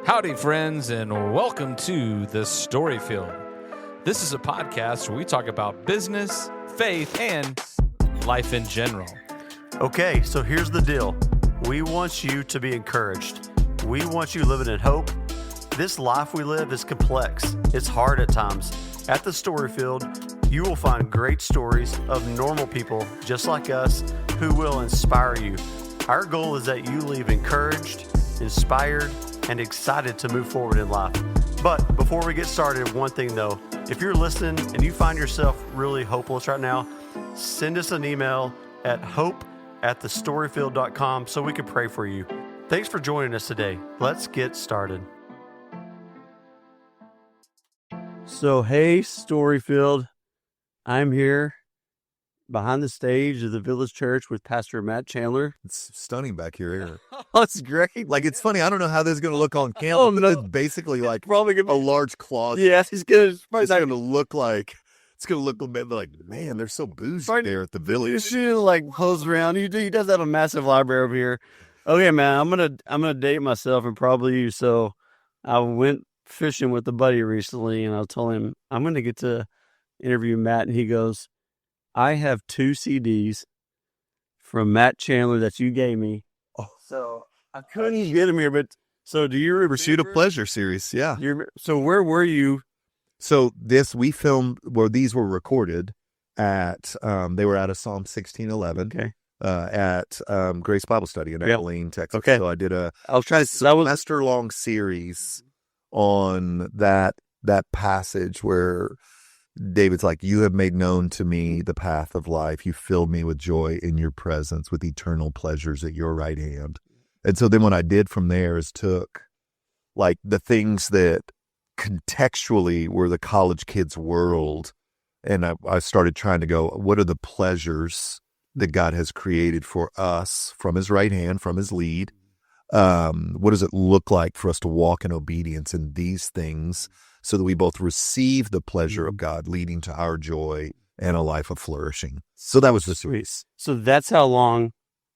Howdy, friends, and welcome to The Story Field. This is a podcast where we talk about business, faith, and life in general. Okay, so here's the deal. We want you to be encouraged. We want you living in hope. This life we live is complex. It's hard at times. At The Story Field, you will find great stories of normal people just like us who will inspire you. Our goal is that you leave encouraged, inspired, and excited to move forward in life. But before we get started, one thing though, if you're listening and you find yourself really hopeless right now, send us an email at hope@thestoryfield.com so we can pray for you. Thanks for joining us today. Let's get started. So, hey, Storyfield, I'm here behind the stage of the Village Church with Pastor Matt Chandler. It's stunning back here. Oh, it's great. Like, it's funny. I don't know how this is going to look on camera. Oh, no. It's basically like Probably gonna a be, large closet. yeah, it's going It's going to look like, a bit like, man, they're so bougie Right. there at the You Village. should like pose around. He does have a massive library over here. Okay, man, I'm gonna date myself and probably you. So I went fishing with a buddy recently, and I told him I'm gonna get to interview Matt, and he goes, "I have 2 CDs from Matt Chandler that you gave me." Oh. So I couldn't get him here, but so do you remember? Pursuit of Pleasure series. Yeah. So where were you? So we filmed where these were recorded at, they were out of Psalm 16:11. Okay. At Grace Bible Study in Yep. Abilene, Texas. Okay. So I did a I was trying to. That was semester-long series on that passage where David's like, "You have made known to me the path of life. You filled me with joy in your presence, with eternal pleasures at your right hand." And so then what I did from there is took like the things that contextually were the college kid's world, and I started trying to go, what are the pleasures that God has created for us from his right hand, from his lead? What does it look like for us to walk in obedience in these things so that we both receive the pleasure of God leading to our joy and a life of flourishing? So that was the series. So that's how long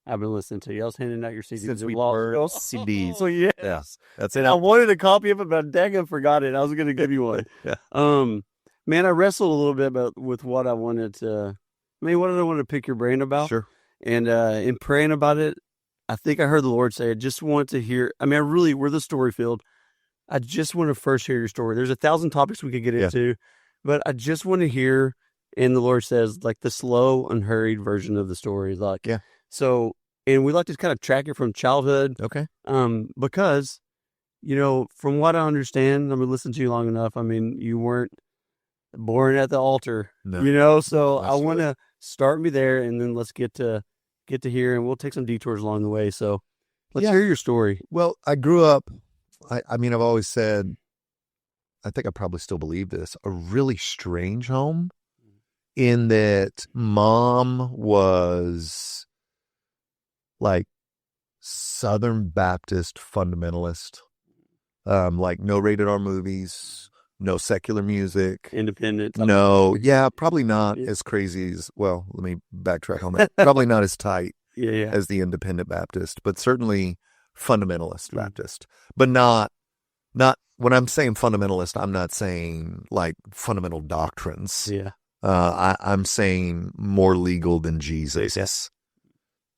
I've been listening to you. I was handing out your CDs. Since we lost burned those. CDs. So yeah. Yes, that's And it. I wanted a copy of it, but dang, I forgot it. I was going to give you one. Yeah. Man, I wrestled a little bit with what I wanted to. What did I want to pick your brain about? Sure. And in praying about it, I think I heard the Lord say, I just want to hear. We're the story field. I just want to first hear your story. There's 1,000 topics we could get into, but I just want to hear. And the Lord says, like the slow, unhurried version of the story. Like, Yeah. So, and we like to kind of track it from childhood. Okay. Because, from what I understand, listen to you long enough. You weren't born at the altar, No. so I Absolutely. want to start me there, and then let's get to here, and we'll take some detours along the way. So let's hear your story. Well, I grew up, I've always said, I think I probably still believe this, a really strange home in that mom was like Southern Baptist fundamentalist, like no rated R movies, no secular music. Independent. No, probably not Yeah. as crazy as, well, let me backtrack on that. Probably not as tight Yeah. as the independent Baptist, but certainly fundamentalist Mm. Baptist. But not when I'm saying fundamentalist, I'm not saying like fundamental doctrines. Yeah. I'm saying more legal than Jesus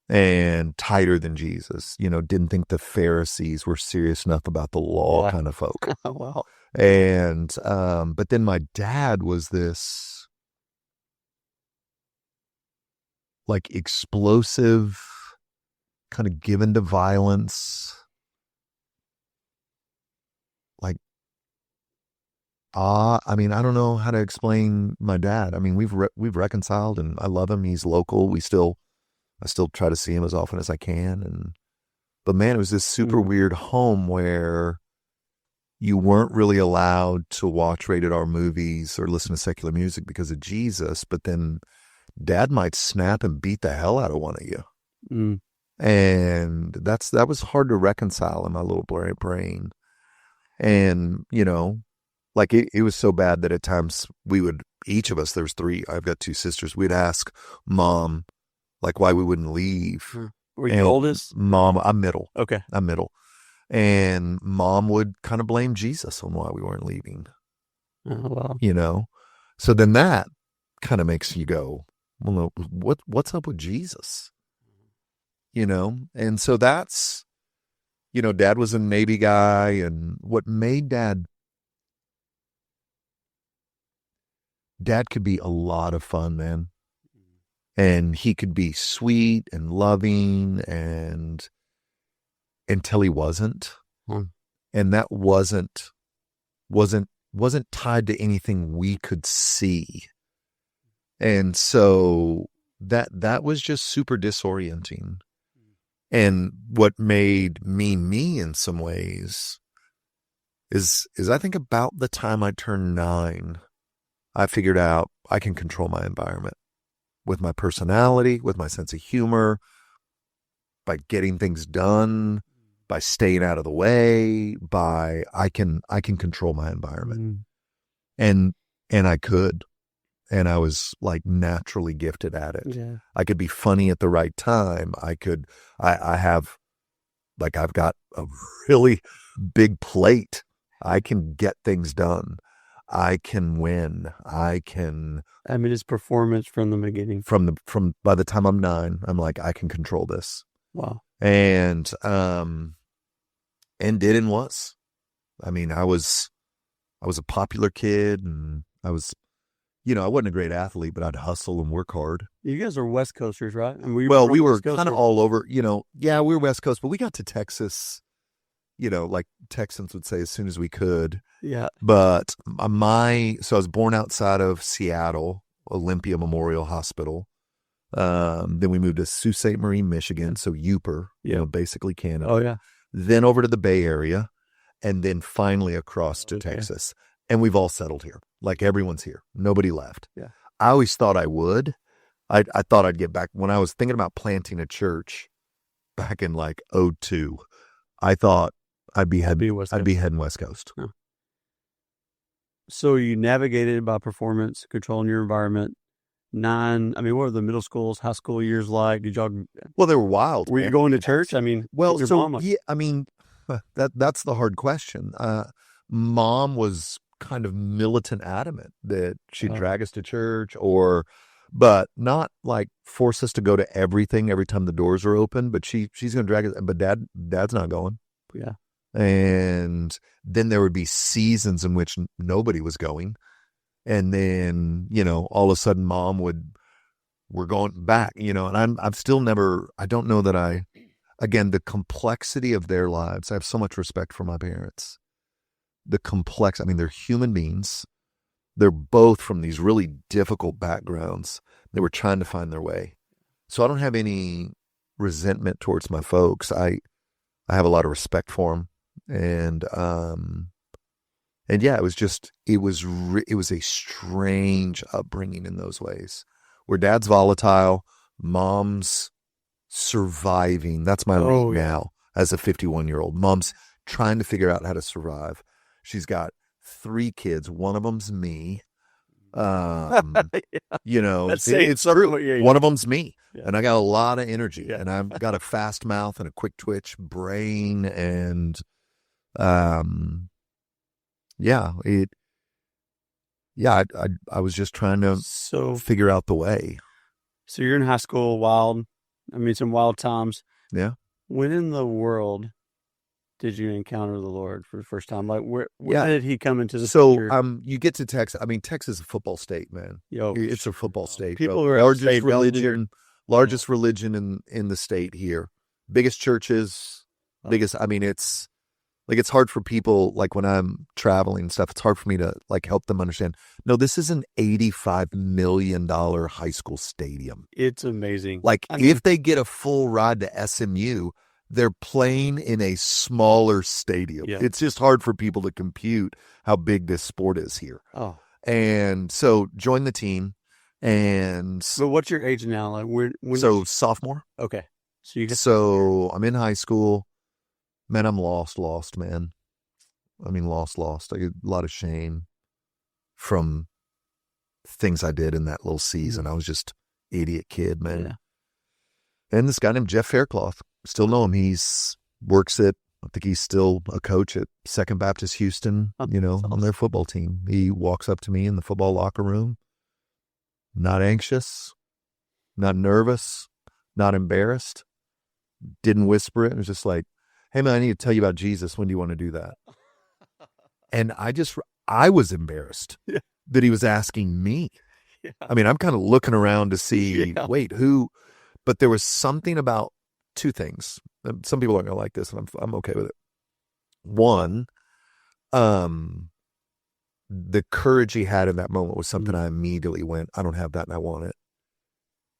and tighter than Jesus. Didn't think the Pharisees were serious enough about the law kind of folk. Wow. And, but then my dad was this like explosive, kind of given to violence, like, I don't know how to explain my dad. We've reconciled and I love him. He's local. I still try to see him as often as I can. But man, it was this super weird home where you weren't really allowed to watch rated R movies or listen to secular music because of Jesus, but then dad might snap and beat the hell out of one of you. Mm. And that was hard to reconcile in my little brain. And, like it was so bad that at times we would, each of us, there's 3, I've got 2 sisters, we'd ask mom, like why we wouldn't leave. Were you the oldest? Mom, I'm middle. Okay. I'm middle. And mom would kind of blame Jesus on why we weren't leaving, Oh, wow. you know? So then that kind of makes you go, well, no, what's up with Jesus? You know? And so that's, you know, Dad was a Navy guy, and what made Dad could be a lot of fun, man. And he could be sweet and loving, and until he wasn't. And that wasn't tied to anything we could see. And so that was just super disorienting. And what made me in some ways is I think about the time I turned 9, I figured out I can control my environment with my personality, with my sense of humor, by getting things done, by staying out of the way, by I can control my environment. And I could. And I was like naturally gifted at it. Yeah. I could be funny at the right time. I have, like, I've got a really big plate. I can get things done. I can win. It's performance from the beginning. From by the time I'm 9, I'm like, I can control this. Wow. And did and was. I mean, I was a popular kid, and I was, you know, I wasn't a great athlete, but I'd hustle and work hard. You guys are West Coasters, right? And we were kind of all over, you know. Yeah, we were West Coast, but we got to Texas, you know, like Texans would say, as soon as we could. Yeah. But so I was born outside of Seattle, Olympia Memorial Hospital. Then we moved to Sault Ste. Marie, Michigan, so Yooper, you know, basically Canada. Oh, yeah. Then over to the Bay Area, and then finally across to Texas. And we've all settled here. Like, everyone's here. Nobody left. Yeah. I always thought I would. I thought I'd get back. When I was thinking about planting a church back in like 2002, I thought I'd be heading West Coast. Huh. So you navigated by performance, controlling your environment. 9, what were the middle schools, high school years like? Did y'all? Well, they were wild. Were you going to church? That's the hard question. Mom was kind of militant adamant that she'd drag us to church, but not like force us to go to everything every time the doors are open. But she's going to drag us. But Dad's not going. Yeah. And then there would be seasons in which nobody was going. And then, you know, all of a sudden we're going back, you know, and I've still never, I don't know that again, the complexity of their lives. I have so much respect for my parents. They're human beings. They're both from these really difficult backgrounds. They were trying to find their way. So I don't have any resentment towards my folks. I have a lot of respect for them. And yeah, it was a strange upbringing in those ways, where Dad's volatile, Mom's surviving. That's my role now as a 51-year-old. Mom's trying to figure out how to survive. She's got 3 kids. One of them's me. You know, it's true. Yeah. One of them's me. Yeah. And I got a lot of energy, and I've got a fast mouth and a quick twitch brain. And, I was just trying to figure out the way. So you're in high school, some wild times. Yeah. When in the world did you encounter the Lord for the first time? Like, where did he come into the picture? You get to Texas. Texas is a football state, man. It's a football state. People are largest religion in the state here. Biggest churches, it's hard for people, like when I'm traveling and stuff, it's hard for me to like help them understand. No, this is an $85 million high school stadium. It's amazing. If they get a full ride to SMU, they're playing in a smaller stadium. Yeah. It's just hard for people to compute how big this sport is here. Oh. And so join the team. And so what's your age now? Like sophomore. Okay. So I'm in high school. Man, I'm lost, man. Lost. I get a lot of shame from things I did in that little season. I was just idiot kid, man. Yeah. And this guy named Jeff Faircloth, still know him. He's works at I think he's still a coach at Second Baptist Houston, on their football team. He walks up to me in the football locker room, not anxious, not nervous, not embarrassed, didn't whisper it. It was just like, hey, man, I need to tell you about Jesus. When do you want to do that? And I was embarrassed that he was asking me. Yeah. I mean, I'm kind of looking around to see, wait, who? But there was something about two things. Some people aren't going to like this, and I'm okay with it. One, the courage he had in that moment was something I immediately went, I don't have that and I want it.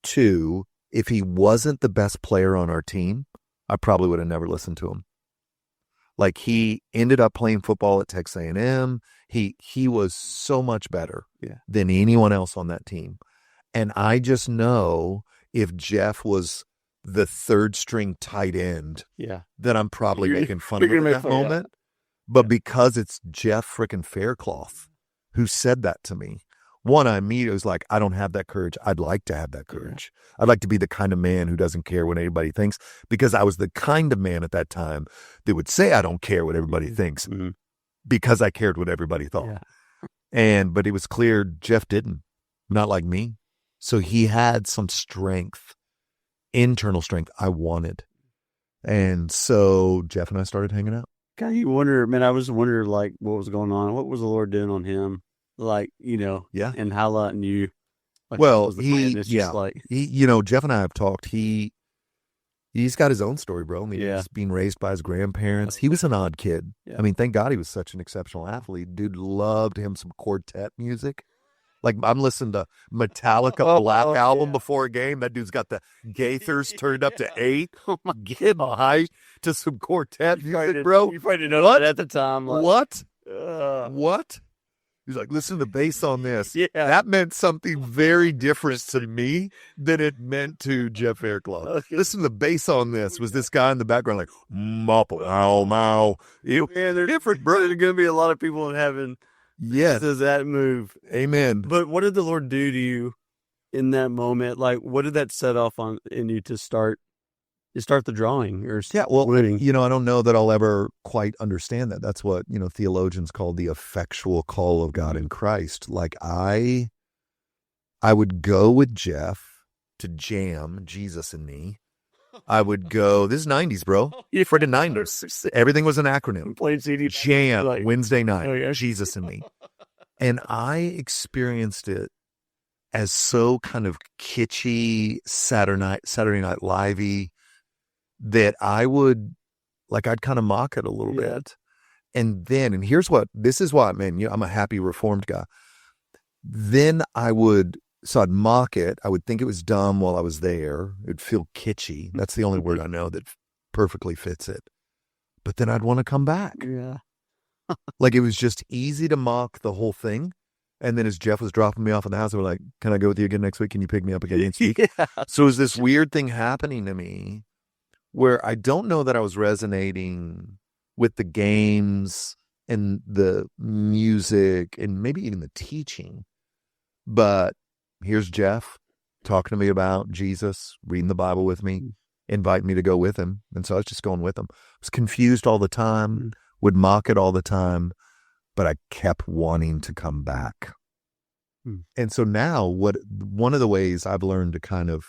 Two, if he wasn't the best player on our team, I probably would have never listened to him. Like, he ended up playing football at Texas A&M. He was so much better than anyone else on that team. And I just know if Jeff was the third string tight end, then I'm probably making fun of him at that moment. But because it's Jeff frickin' Faircloth who said that to me, one, I immediately was like, I don't have that courage. I'd like to have that courage. I'd like to be the kind of man who doesn't care what anybody thinks, because I was the kind of man at that time that would say I don't care what everybody thinks because I cared what everybody thought. But it was clear Jeff didn't, not like me. So he had some strength, internal strength I wanted. And so Jeff and I started hanging out. God, you wonder, man, I was wondering, like, what was going on? What was the Lord doing on him? Like, and highlighting you. Like, well, Jeff and I have talked. He's got his own story, bro. I mean, he's being raised by his grandparents. He was an odd kid. Yeah. I mean, thank God he was such an exceptional athlete. Dude loved him some quartet music. Like, I'm listening to Metallica Black Album before a game. That dude's got the Gaithers turned up to 8. Get high to some quartet music, bro. You probably didn't know that at the time. Like, what? He's like, listen to the bass on this. Yeah. That meant something very different to me than it meant to Jeff Faircloth. Okay. Listen to the bass on this. Was this guy in the background like, mow. Man, they're different, bro. There's going to be a lot of people in heaven. Yes. Does that move? Amen. But what did the Lord do to you in that moment? Like, what did that set off in you to start the drawing or winning? I don't know that I'll ever quite understand that. That's what, theologians call the effectual call of God in Christ. Like, I would go with Jeff to jam Jesus and me. I would go, this is 90s, bro. For the 90s. Everything was an acronym. Playing CD. Jam, Wednesday night, Jesus and me. And I experienced it as so kind of kitschy, Saturday Night Live-y, that I would, I'd kind of mock it a little bit. And then, this is why, man, I'm a happy Reformed guy. Then I'd mock it. I would think it was dumb while I was there. It'd feel kitschy. That's the only word I know that perfectly fits it. But then I'd want to come back. Yeah. Like, it was just easy to mock the whole thing. And then as Jeff was dropping me off in the house, they were like, can I go with you again next week? Can you pick me up again next week? So it was this weird thing happening to me where I don't know that I was resonating with the games and the music and maybe even the teaching. But here's Jeff talking to me about Jesus, reading the Bible with me, inviting me to go with him. And so I was just going with him. I was confused all the time, would mock it all the time, but I kept wanting to come back. And so now one of the ways I've learned to kind of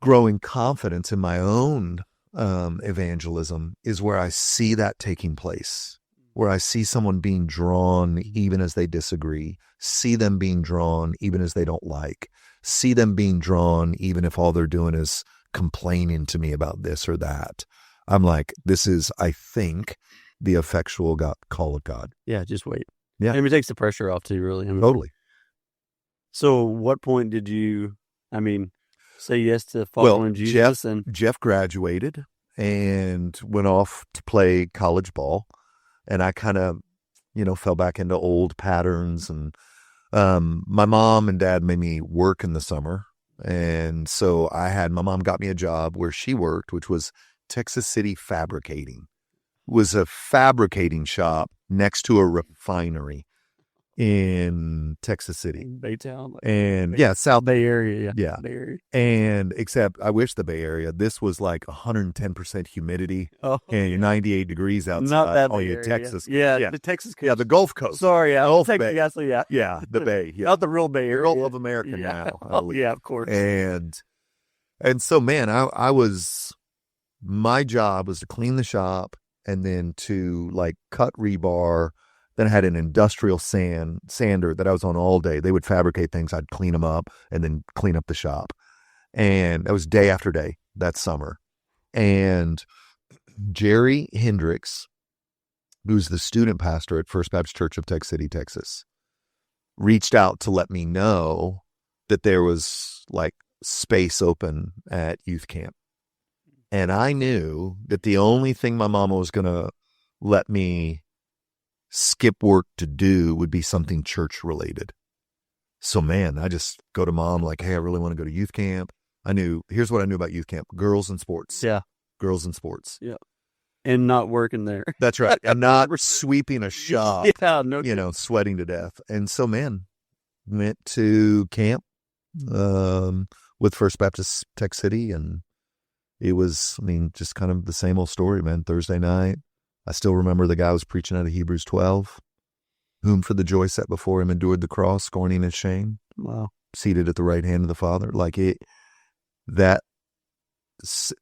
grow in confidence in my own evangelism is where I see that taking place, where I see someone being drawn even as they disagree, see them being drawn even as they don't like, see them being drawn even if all they're doing is complaining to me about this or that. I'm like, this is, I think, the effectual call of God. Yeah, just wait. Yeah. And it takes the pressure off too, really. Totally. So what point did you, say yes to following Jesus? Jeff graduated and went off to play college ball. And I kind of, fell back into old patterns. And my mom and dad made me work in the summer. And so my mom got me a job where she worked, which was Texas City Fabricating. It was a fabricating shop next to a refinery. in Texas City. Baytown. And South Bay Area. Yeah. Bay Area. And except I wish the Bay Area, this was like 110% humidity and 98 degrees outside. Not that Bay Bay Area. Area. Texas. Yeah, the Texas coast. Yeah, the Gulf Coast. Sorry, Gulf Texas, Bay. Yeah, the Bay. Yeah. Not the real Bay Area. All of America now. Yeah, of course. And so, man, my job was to clean the shop and then to like cut rebar. Then I had an industrial sander that I was on all day. They would fabricate things. I'd clean them up and then clean up the shop. And that was day after day that summer. And Jerry Hendricks, who's the student pastor at First Baptist Church of Tech City, Texas, reached out to let me know that there was like space open at youth camp. And I knew that the only thing my mama was going to let me skip work to do would be something church related. So, man, I just go to mom like, hey, I really want to go to youth camp. Here's what I knew about youth camp: girls and sports. Yeah. Girls and sports. Yeah. And not working there. That's right. I'm not sweeping a shop, sweating to death. And so, man, went to camp with First Baptist Tech City. And it was, just kind of the same old story, man. Thursday night, I still remember the guy was preaching out of Hebrews 12, whom for the joy set before him endured the cross, scorning its shame. Wow. Seated at the right hand of the Father. Like it was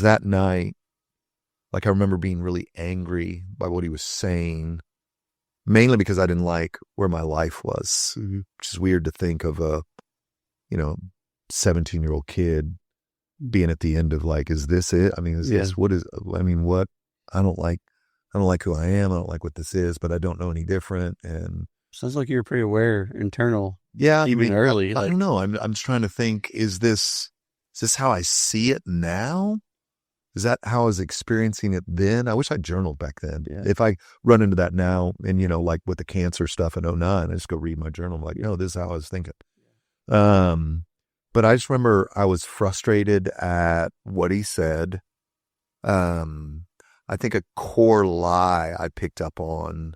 that night. Like I remember being really angry by what he was saying, mainly because I didn't like where my life was, which is weird to think of a, 17-year-old kid being at the end of like, is this it? What? I don't like who I am. I don't like what this is, but I don't know any different. And sounds like you're pretty aware, internal. Yeah. Even early. I don't know. I'm just trying to think, is this how I see it now? Is that how I was experiencing it then? I wish I journaled back then. Yeah. If I run into that now and, like with the cancer stuff in 2009, I just go read my journal. I'm like, this is how I was thinking. But I just remember I was frustrated at what he said. I think a core lie I picked up on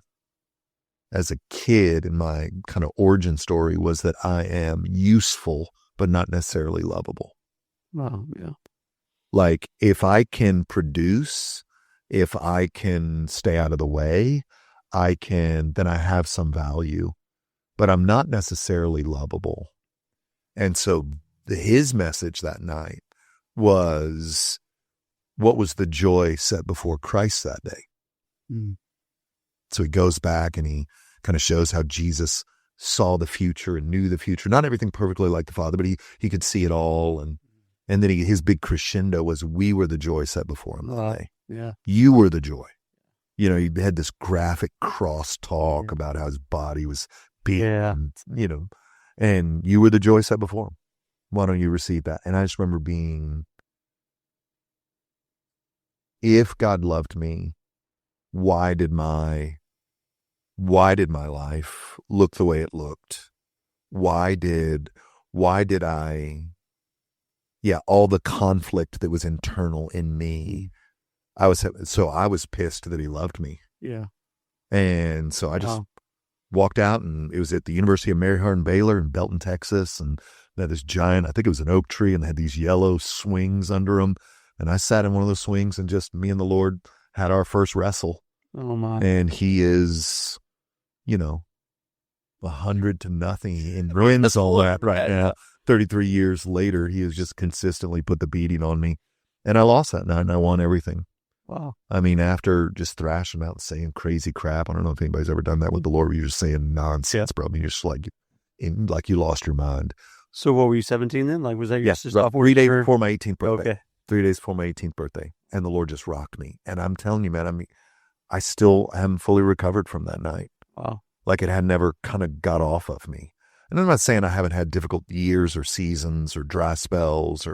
as a kid in my kind of origin story was that I am useful, but not necessarily lovable. Wow. Yeah. Like if I can produce, if I can stay out of the way, then I have some value, but I'm not necessarily lovable. And so his message that night was, what was the joy set before Christ that day? So he goes back and he kind of shows how Jesus saw the future and knew the future. Not everything perfectly like the Father, but he could see it all. And then his big crescendo was, we were the joy set before him that day. Yeah. You were the joy. He had this graphic cross talk about how his body was beaten, and you were the joy set before him. Why don't you receive that? And I just remember if God loved me, why did my life look the way it looked? Why did I, all the conflict that was internal in me, I was pissed that he loved me. Yeah. And so I just walked out, and it was at the University of Mary Hardin Baylor in Belton, Texas. And they had this giant, I think it was an oak tree, and they had these yellow swings under them. And I sat in one of those swings, and just me and the Lord had our first wrestle. Oh my. And he is, 100 to nothing and ruins all that right now. 33 years later, he has just consistently put the beating on me. And I lost that night, and I won everything. Wow. After just thrashing out and saying crazy crap, I don't know if anybody's ever done that with the Lord, where you're just saying nonsense, bro. You're just like you lost your mind. So what were you, 17 then? Like, was that your about 3 days before my 18th birthday? Okay. 3 days before my 18th birthday. And the Lord just rocked me. And I'm telling you, man, I still haven't fully recovered from that night. Wow. Like it had never kind of got off of me. And I'm not saying I haven't had difficult years or seasons or dry spells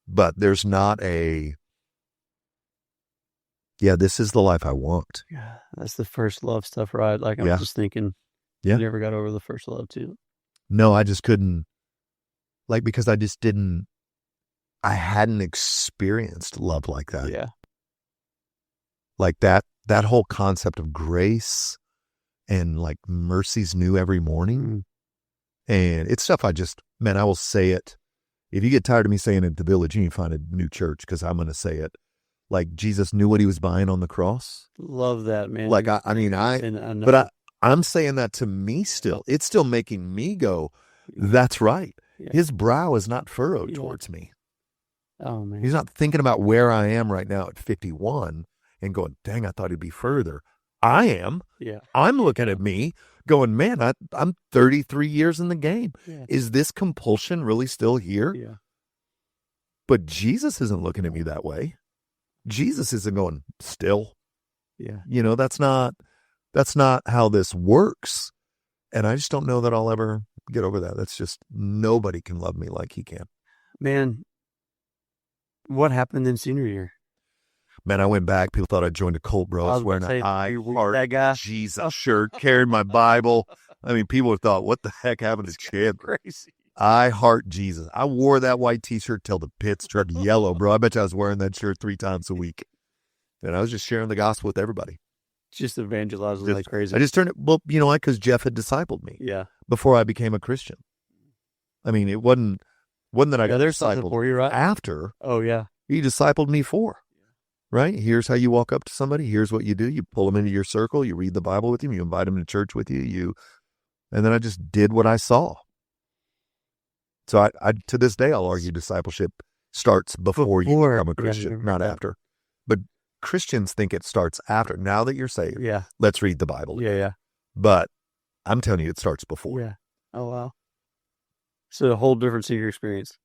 but there's not this is the life I want. Yeah. That's the first love stuff, right? Like I'm just thinking, you never got over the first love too. No, I just couldn't, because I hadn't experienced love like that. Yeah. Like that whole concept of grace and like mercies new every morning. And it's stuff I will say it. If you get tired of me saying it at the Village, you need to find a new church, because I'm going to say it. Like, Jesus knew what he was buying on the cross. Love that, man. Like, I'm saying that to me still. It's still making me go, that's right. Yeah. His brow is not furrowed towards me. Oh, man. He's not thinking about where I am right now at 51 and going, dang, I thought he'd be further. I am. Yeah. I'm looking at me going, man, I'm 33 years in the game. Yeah. Is this compulsion really still here? Yeah. But Jesus isn't looking at me that way. Jesus isn't going, still. Yeah. You know, that's not how this works. And I just don't know that I'll ever get over that. That's just, nobody can love me like he can. Man, what happened in senior year? Man, I went back. People thought I joined a cult, bro. I was wearing an I Heart that guy? Jesus shirt, carried my Bible. I mean, people thought, what the heck happened to Chandler? Crazy. I heart Jesus. I wore that white t-shirt till the pits turned yellow, bro. I bet you I was wearing that shirt 3 times a week. And I was just sharing the gospel with everybody. Just evangelizing like crazy. I just turned it, well, you know why? Because Jeff had discipled me. Yeah. Before I became a Christian. I mean, it wasn't that I got discipled for you, right? after. Oh, yeah. He discipled me for. Right? Here's how you walk up to somebody. Here's what you do. You pull them into your circle. You read the Bible with them. You invite them to church with you. And then I just did what I saw. So I to this day, I'll argue discipleship starts before you become a Christian, not after. But Christians think it starts after. Now that you're saved, let's read the Bible. Yeah. But I'm telling you, it starts before. Yeah. Oh, wow. So a whole different senior experience.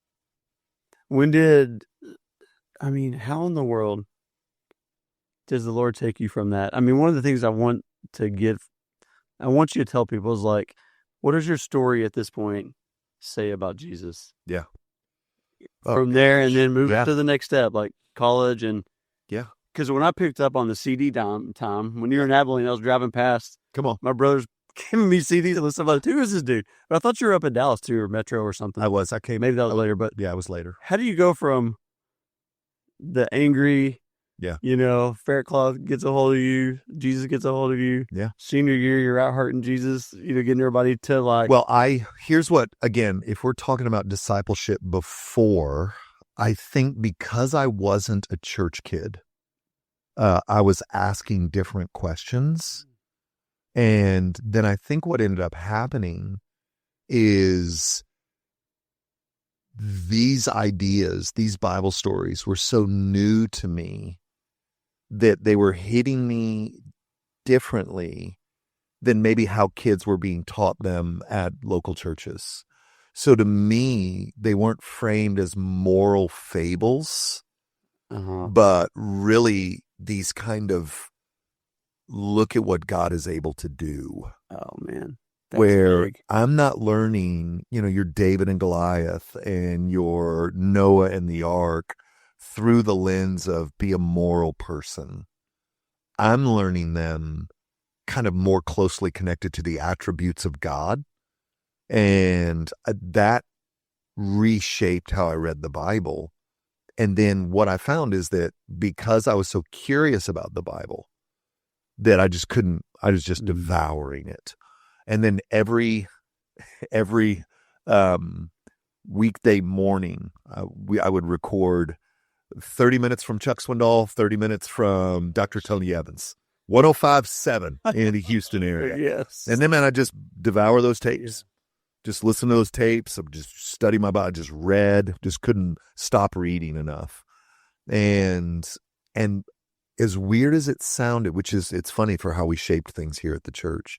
How in the world does the Lord take you from that? I mean, one of the things I want you to tell people is like, what does your story at this point say about Jesus? Yeah. From there, and then move to the next step, like college and because when I picked up on the CD time, when you were in Abilene, I was driving past. Come on, my brother's giving me CDs and listening. Like, who is this dude? But I thought you were up in Dallas too, or Metro or something. I was. I came. Maybe that was later, but it was later. How do you go from the angry? Ferret Claw gets a hold of you. Jesus gets a hold of you. Yeah. Senior year, you're out hurting Jesus, getting everybody to like. Well, here's what, again, if we're talking about discipleship before, I think because I wasn't a church kid, I was asking different questions. And then I think what ended up happening is these ideas, these Bible stories were so new to me that they were hitting me differently than maybe how kids were being taught them at local churches. So to me, they weren't framed as moral fables, but really these kind of look at what God is able to do. Oh, man. That's where big. I'm not learning, your David and Goliath and your Noah and the ark through the lens of be a moral person. I'm learning them kind of more closely connected to the attributes of God. And that reshaped how I read the Bible. And then what I found is that because I was so curious about the Bible, that I was just devouring it. And then every weekday morning, I would record 30 minutes from Chuck Swindoll, 30 minutes from Dr. Tony Evans, 105.7 in the Houston area. Yes. And then, man, I just devour those tapes. Just listen to those tapes. I just study my Bible. Just read. Just couldn't stop reading enough. And as weird as it sounded, it's funny for how we shaped things here at the church.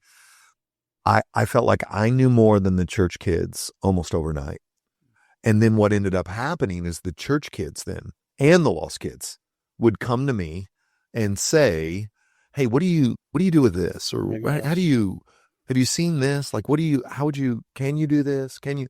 I felt like I knew more than the church kids almost overnight. And then what ended up happening is the church kids then and the lost kids would come to me and say, hey, what do you do with this? Or have you seen this? Like, can you do this? Can you?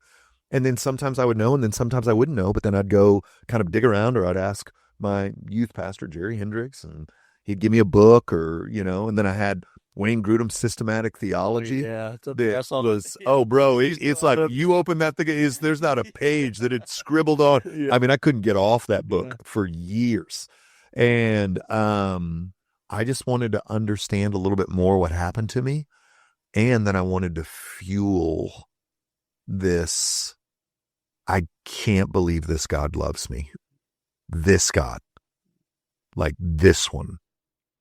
And then sometimes I would know, and then sometimes I wouldn't know, but then I'd go kind of dig around, or I'd ask my youth pastor, Jerry Hendricks, and he'd give me a book, or, and then I had Wayne Grudem's Systematic Theology. Yeah. It's like you open that thing, there's not a page that it's scribbled on. Yeah. I mean, I couldn't get off that book for years. And I just wanted to understand a little bit more what happened to me. And then I wanted to fuel this. I can't believe this God loves me. This God, like this one.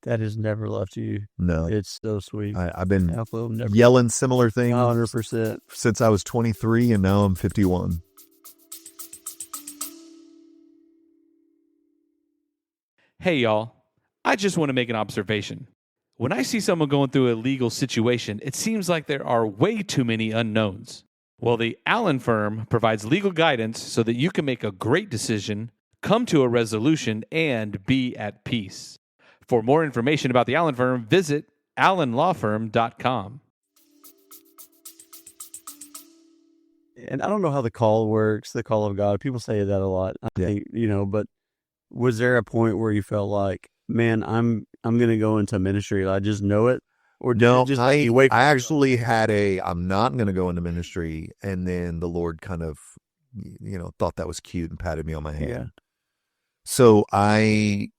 That has never left you. No, It's so sweet. I've been Never. yelling similar things 100%. since I was 23, and now I'm 51. Hey, y'all. I just want to make an observation. When I see someone going through a legal situation, it seems like there are way too many unknowns. Well, the Allen firm provides legal guidance so that you can make a great decision, come to a resolution, and be at peace. For more information about the Allen firm, visit allenlawfirm.com. And I don't know how the call works, the call of God. People say that a lot. I think, but was there a point where you felt like, man, I'm going to go into ministry? I just know it. Or No, just I actually had I'm not going to go into ministry. And then the Lord kind of, thought that was cute and patted me on my hand. Yeah. So I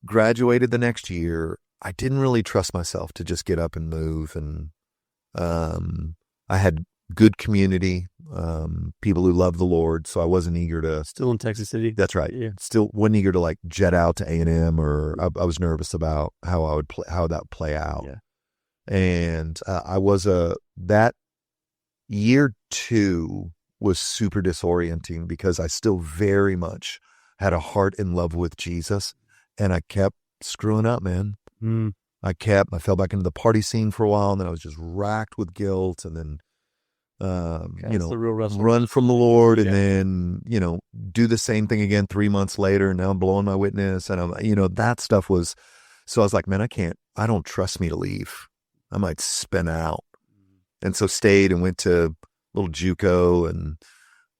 graduated the next year. I didn't really trust myself to just get up and move. And I had good community, people who loved the Lord. So I wasn't eager to. Still in Texas City? That's right. Yeah. Still wasn't eager to like jet out to A&M, or I was nervous about how that would play out. Yeah. And that year 2 was super disorienting because I still very much had a heart in love with Jesus, and I kept screwing up, man. I fell back into the party scene for a while, and then I was just racked with guilt, and then, the real wrestle. run from the Lord, and then, do the same thing again 3 months later, and now I'm blowing my witness, and that stuff was, so I was like, man, I don't trust me to leave. I might spin out. And so stayed and went to little JUCO, and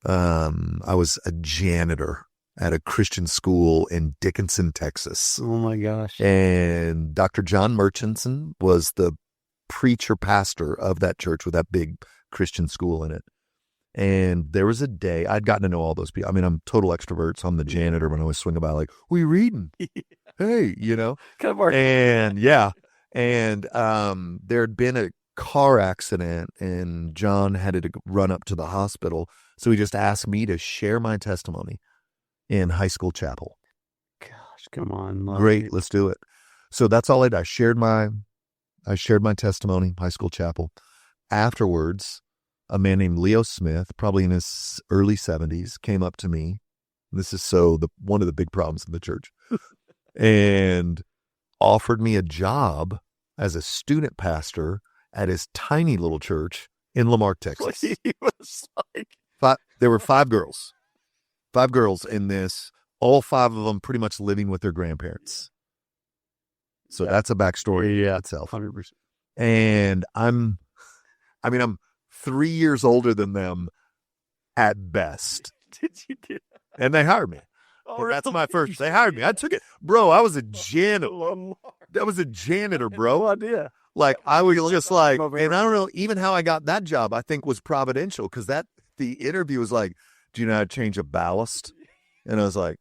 I was a janitor at a Christian school in Dickinson, Texas. Oh my gosh. And Dr. John Murchison was the preacher pastor of that church with that big Christian school in it. And there was a day I'd gotten to know all those people. I mean, I'm total extrovert, so I'm the janitor when I was swinging by, like, "What are you reading?" Hey, Kind of and yeah. And there had been a car accident, and John had to run up to the hospital. So he just asked me to share my testimony in high school chapel. Gosh, come on. Great, let's do it. So that's all I did. I shared my testimony, high school chapel. Afterwards, a man named Leo Smith, probably in his early 70s, came up to me. This is one of the big problems in the church. And offered me a job as a student pastor at his tiny little church in Lamarck, Texas. He was like... There were 5 girls. 5 girls in this, all 5 of them pretty much living with their grandparents. So that's a backstory itself. 100%. And I'm 3 years older than them at best. Did you do that? And they hired me. Oh, that's my first. They hired me. I took it. Bro, I was a janitor. That was a janitor, bro. No idea. Like, I was just like, and I don't know even how I got that job, I think was providential, because the interview was like, "Do you know how to change a ballast?" And I was like,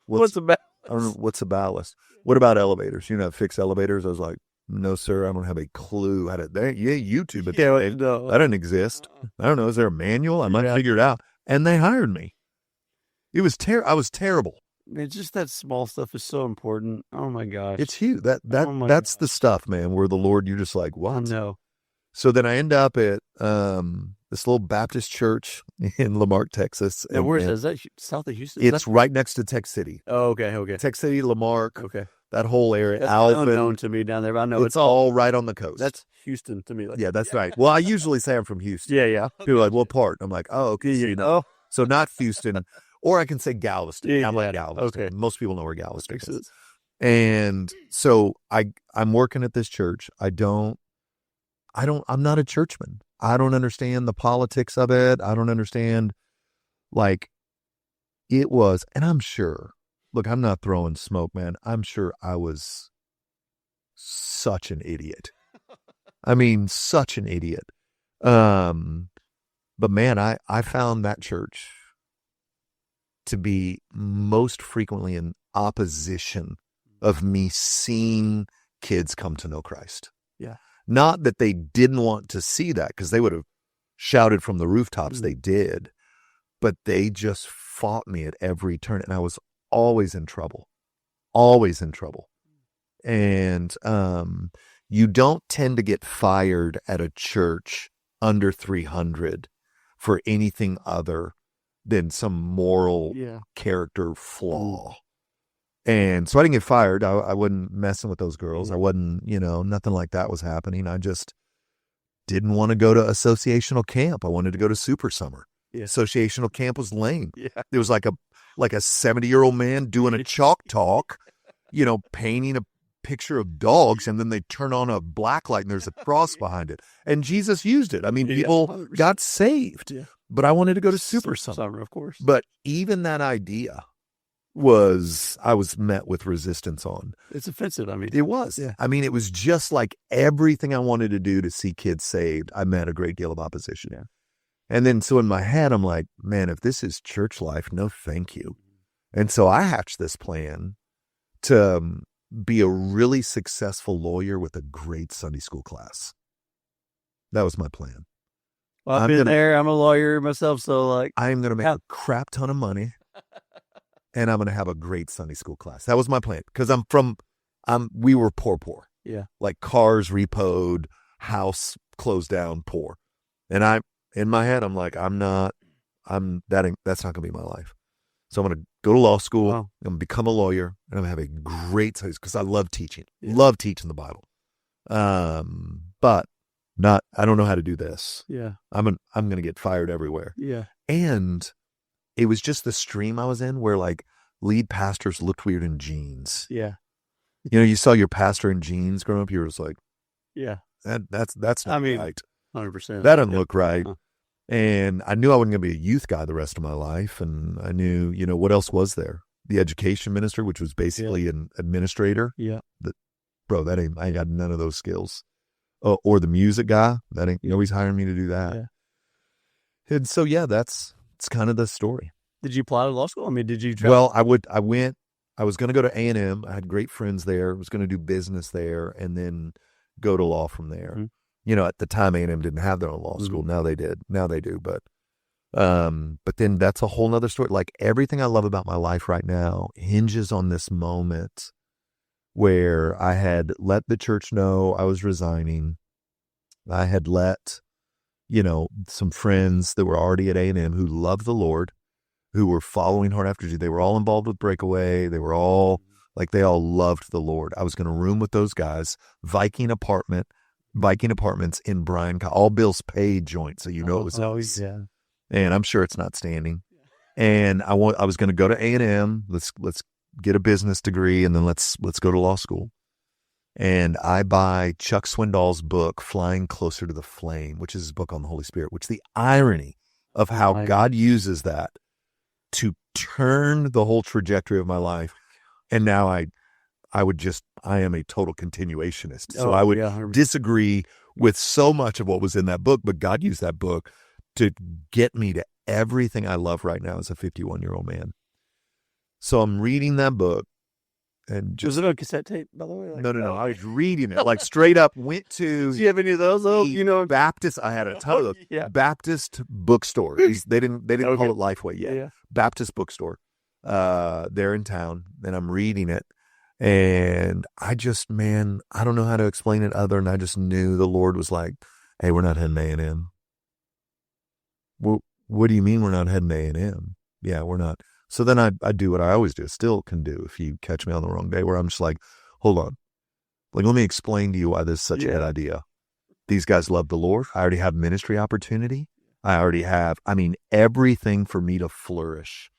What's a ballast? I don't know. What's a ballast? What about elevators? You know how to fix elevators? I was like, "No, sir. I don't have a clue how to." YouTube it. Yeah, no. That didn't exist. I don't know. Is there a manual? I might figure it out. And they hired me. It was I was terrible. Man, just that small stuff is so important. Oh my gosh. It's huge. That's the stuff, man, where the Lord, you're just like, what? No. So then I end up at this little Baptist church in Lamarck, Texas. And where is that? Is that south of Houston? It's right next to Tech City. Oh, okay. Tech City, Lamarck. Okay. That whole area. That's Alvin. unknown to me down there, but I know it's all right on the coast. That's Houston to me. Yeah, that's right. Well, I usually say I'm from Houston. Yeah. People are like, what part? I'm like, oh, okay. So not Houston. Or I can say Galveston. Yeah, I'm like Galveston. okay. Most people know where Galveston is. And so I'm working at this church. I'm not a churchman. I don't understand the politics of it. I don't understand, like, it was, and I'm sure, look, I'm not throwing smoke, man. I'm sure I was such an idiot. I mean, such an idiot. But man, I found that church to be most frequently in opposition of me seeing kids come to know Christ. Yeah. Not that they didn't want to see that, because they would have shouted from the rooftops. They did. But they just fought me at every turn, and I was always in trouble. Always in trouble. And you don't tend to get fired at a church under 300 for anything other than some moral character flaw. And so I didn't get fired. I wasn't messing with those girls. I wasn't, nothing like that was happening. I just didn't want to go to associational camp. I wanted to go to Super Summer. Yeah. Associational camp was lame. Yeah. It was like a 70-year-old man doing a chalk talk, painting a picture of dogs, and then they turn on a black light and there's a cross behind it. And Jesus used it. I mean, people 100%. Got saved. Yeah. But I wanted to go to Super Summer, of course. But even that idea I was met with resistance on. It's offensive. I mean, it was. Yeah. I mean, it was just like everything I wanted to do to see kids saved. I met a great deal of opposition. Yeah. And then, so in my head, I'm like, man, if this is church life, no, thank you. And so I hatched this plan to be a really successful lawyer with a great Sunday school class. That was my plan. Well, I've been there. I'm a lawyer myself, so I'm going to make a crap ton of money, and I'm going to have a great Sunday school class. That was my plan, because we were poor. Yeah. Like cars repoed, house closed down, poor. And in my head, I'm like, that's not going to be my life. So I'm going to go to law school. Wow. I'm going to become a lawyer, and I'm going to have a great, because I love teaching. Love teaching the Bible. But I don't know how to do this. Yeah. I'm going to get fired everywhere. Yeah. And it was just the stream I was in where lead pastors looked weird in jeans. Yeah. You saw your pastor in jeans growing up, you were just like, yeah, that's not right. 100%. That doesn't look right. Huh. And I knew I wasn't going to be a youth guy the rest of my life. And I knew, what else was there? The education minister, which was basically an administrator. Yeah. I ain't got none of those skills. Or the music guy, that ain't, nobody's hiring me to do that. Yeah. And so, it's kind of the story. Did you apply to law school? I mean, did you travel? Well, I was going to go to A&M. I had great friends there. I was going to do business there and then go to law from there. Mm-hmm. At the time, A&M didn't have their own law school. Mm-hmm. Now they did. Now they do. But then that's a whole nother story. Like everything I love about my life right now hinges on this moment where I had let the church know I was resigning. I had let, some friends that were already at A&M who loved the Lord, who were following hard after Jesus. They were all involved with Breakaway. They were all they all loved the Lord. I was going to room with those guys, Viking Apartments in Bryan, all bills paid joint. So, it was always, and I'm sure it's not standing. And I was going to go to A&M. Let's get a business degree, and then let's go to law school. And I buy Chuck Swindoll's book, Flying Closer to the Flame, which is his book on the Holy Spirit, which the irony of how God uses that to turn the whole trajectory of my life. And now I am a total continuationist. So I would disagree with so much of what was in that book, but God used that book to get me to everything I love right now as a 51-year-old man. So I'm reading that book, and was it on cassette tape, by the way? No. I was reading it, straight up went to. Did you have any of those? Baptist. I had a ton of those. Yeah. Baptist bookstore. They didn't call it Lifeway yet. Yeah. Baptist bookstore. There in town, and I'm reading it, and I don't know how to explain it other than I just knew the Lord was like, "Hey, we're not heading to A&M." Well, what do you mean we're not heading to A&M? Yeah, we're not. So then I do what I always do, still can do if you catch me on the wrong day, where I'm just like, hold on. Let me explain to you why this is such a good idea. These guys love the Lord. I already have ministry opportunity. I already have, everything for me to flourish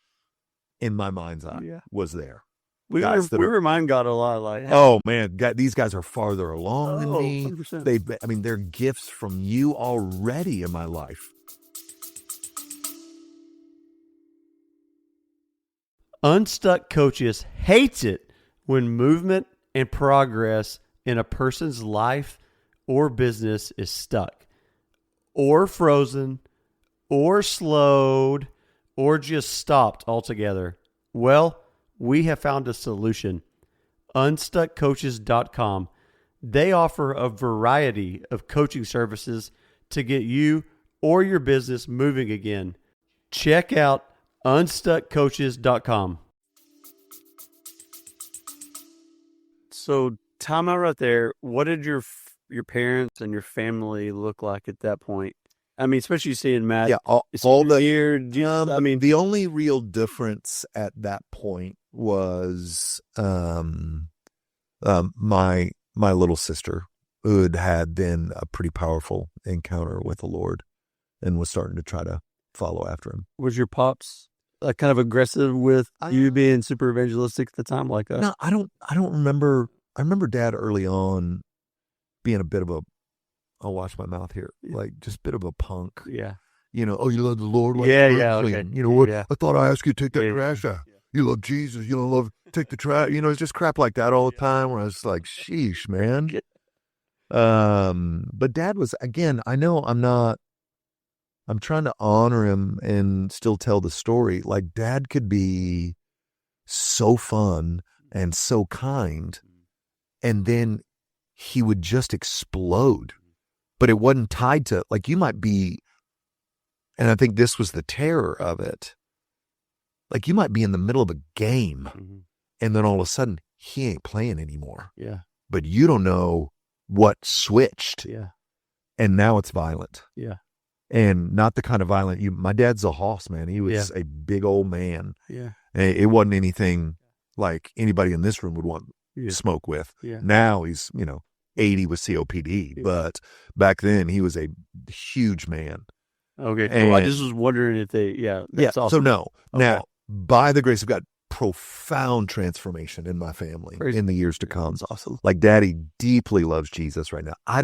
in my mind's eye was there. We remind God a lot. Oh man, these guys are farther along than me. 100%. They're gifts from you already in my life. Unstuck Coaches hates it when movement and progress in a person's life or business is stuck, or frozen, or slowed, or just stopped altogether. Well, we have found a solution. Unstuckcoaches.com. They offer a variety of coaching services to get you or your business moving again. Check out unstuckcoaches.com. So, time out right there. What did your parents and your family look like at that point? I mean, especially seeing Matt. Yeah, all the years. I mean, the only real difference at that point was my little sister, who had been a pretty powerful encounter with the Lord and was starting to try to follow after him. Was your pops kind of aggressive with you being super evangelistic at the time? Like that? No, I don't remember. I remember Dad early on being a bit of a, I'll watch my mouth here, like just a bit of a punk. Yeah. You love the Lord. Like okay. You know what? Yeah. I thought I asked you to take that trash out. You love Jesus. You don't love take the trash. It's just crap like that all the time. Where I was like, sheesh, man. But Dad was, again, I know I'm trying to honor him and still tell the story. Like, Dad could be so fun and so kind, and then he would just explode. But it wasn't tied to, like, you might be, and I think this was the terror of it, like, you might be in the middle of a game, and then all of a sudden, he ain't playing anymore. Yeah. But you don't know what switched. Yeah. And now it's violent. Yeah. And not the kind of violent, my dad's a hoss, man. He was a big old man. Yeah. It wasn't anything like anybody in this room would want to smoke with. Yeah. Now he's, 80 with COPD, but back then he was a huge man. Okay. Cool. I just was wondering if that's awesome. So no. Okay. Now, by the grace of God, profound transformation in my family in the years to come. That's awesome. Like, Daddy deeply loves Jesus right now. I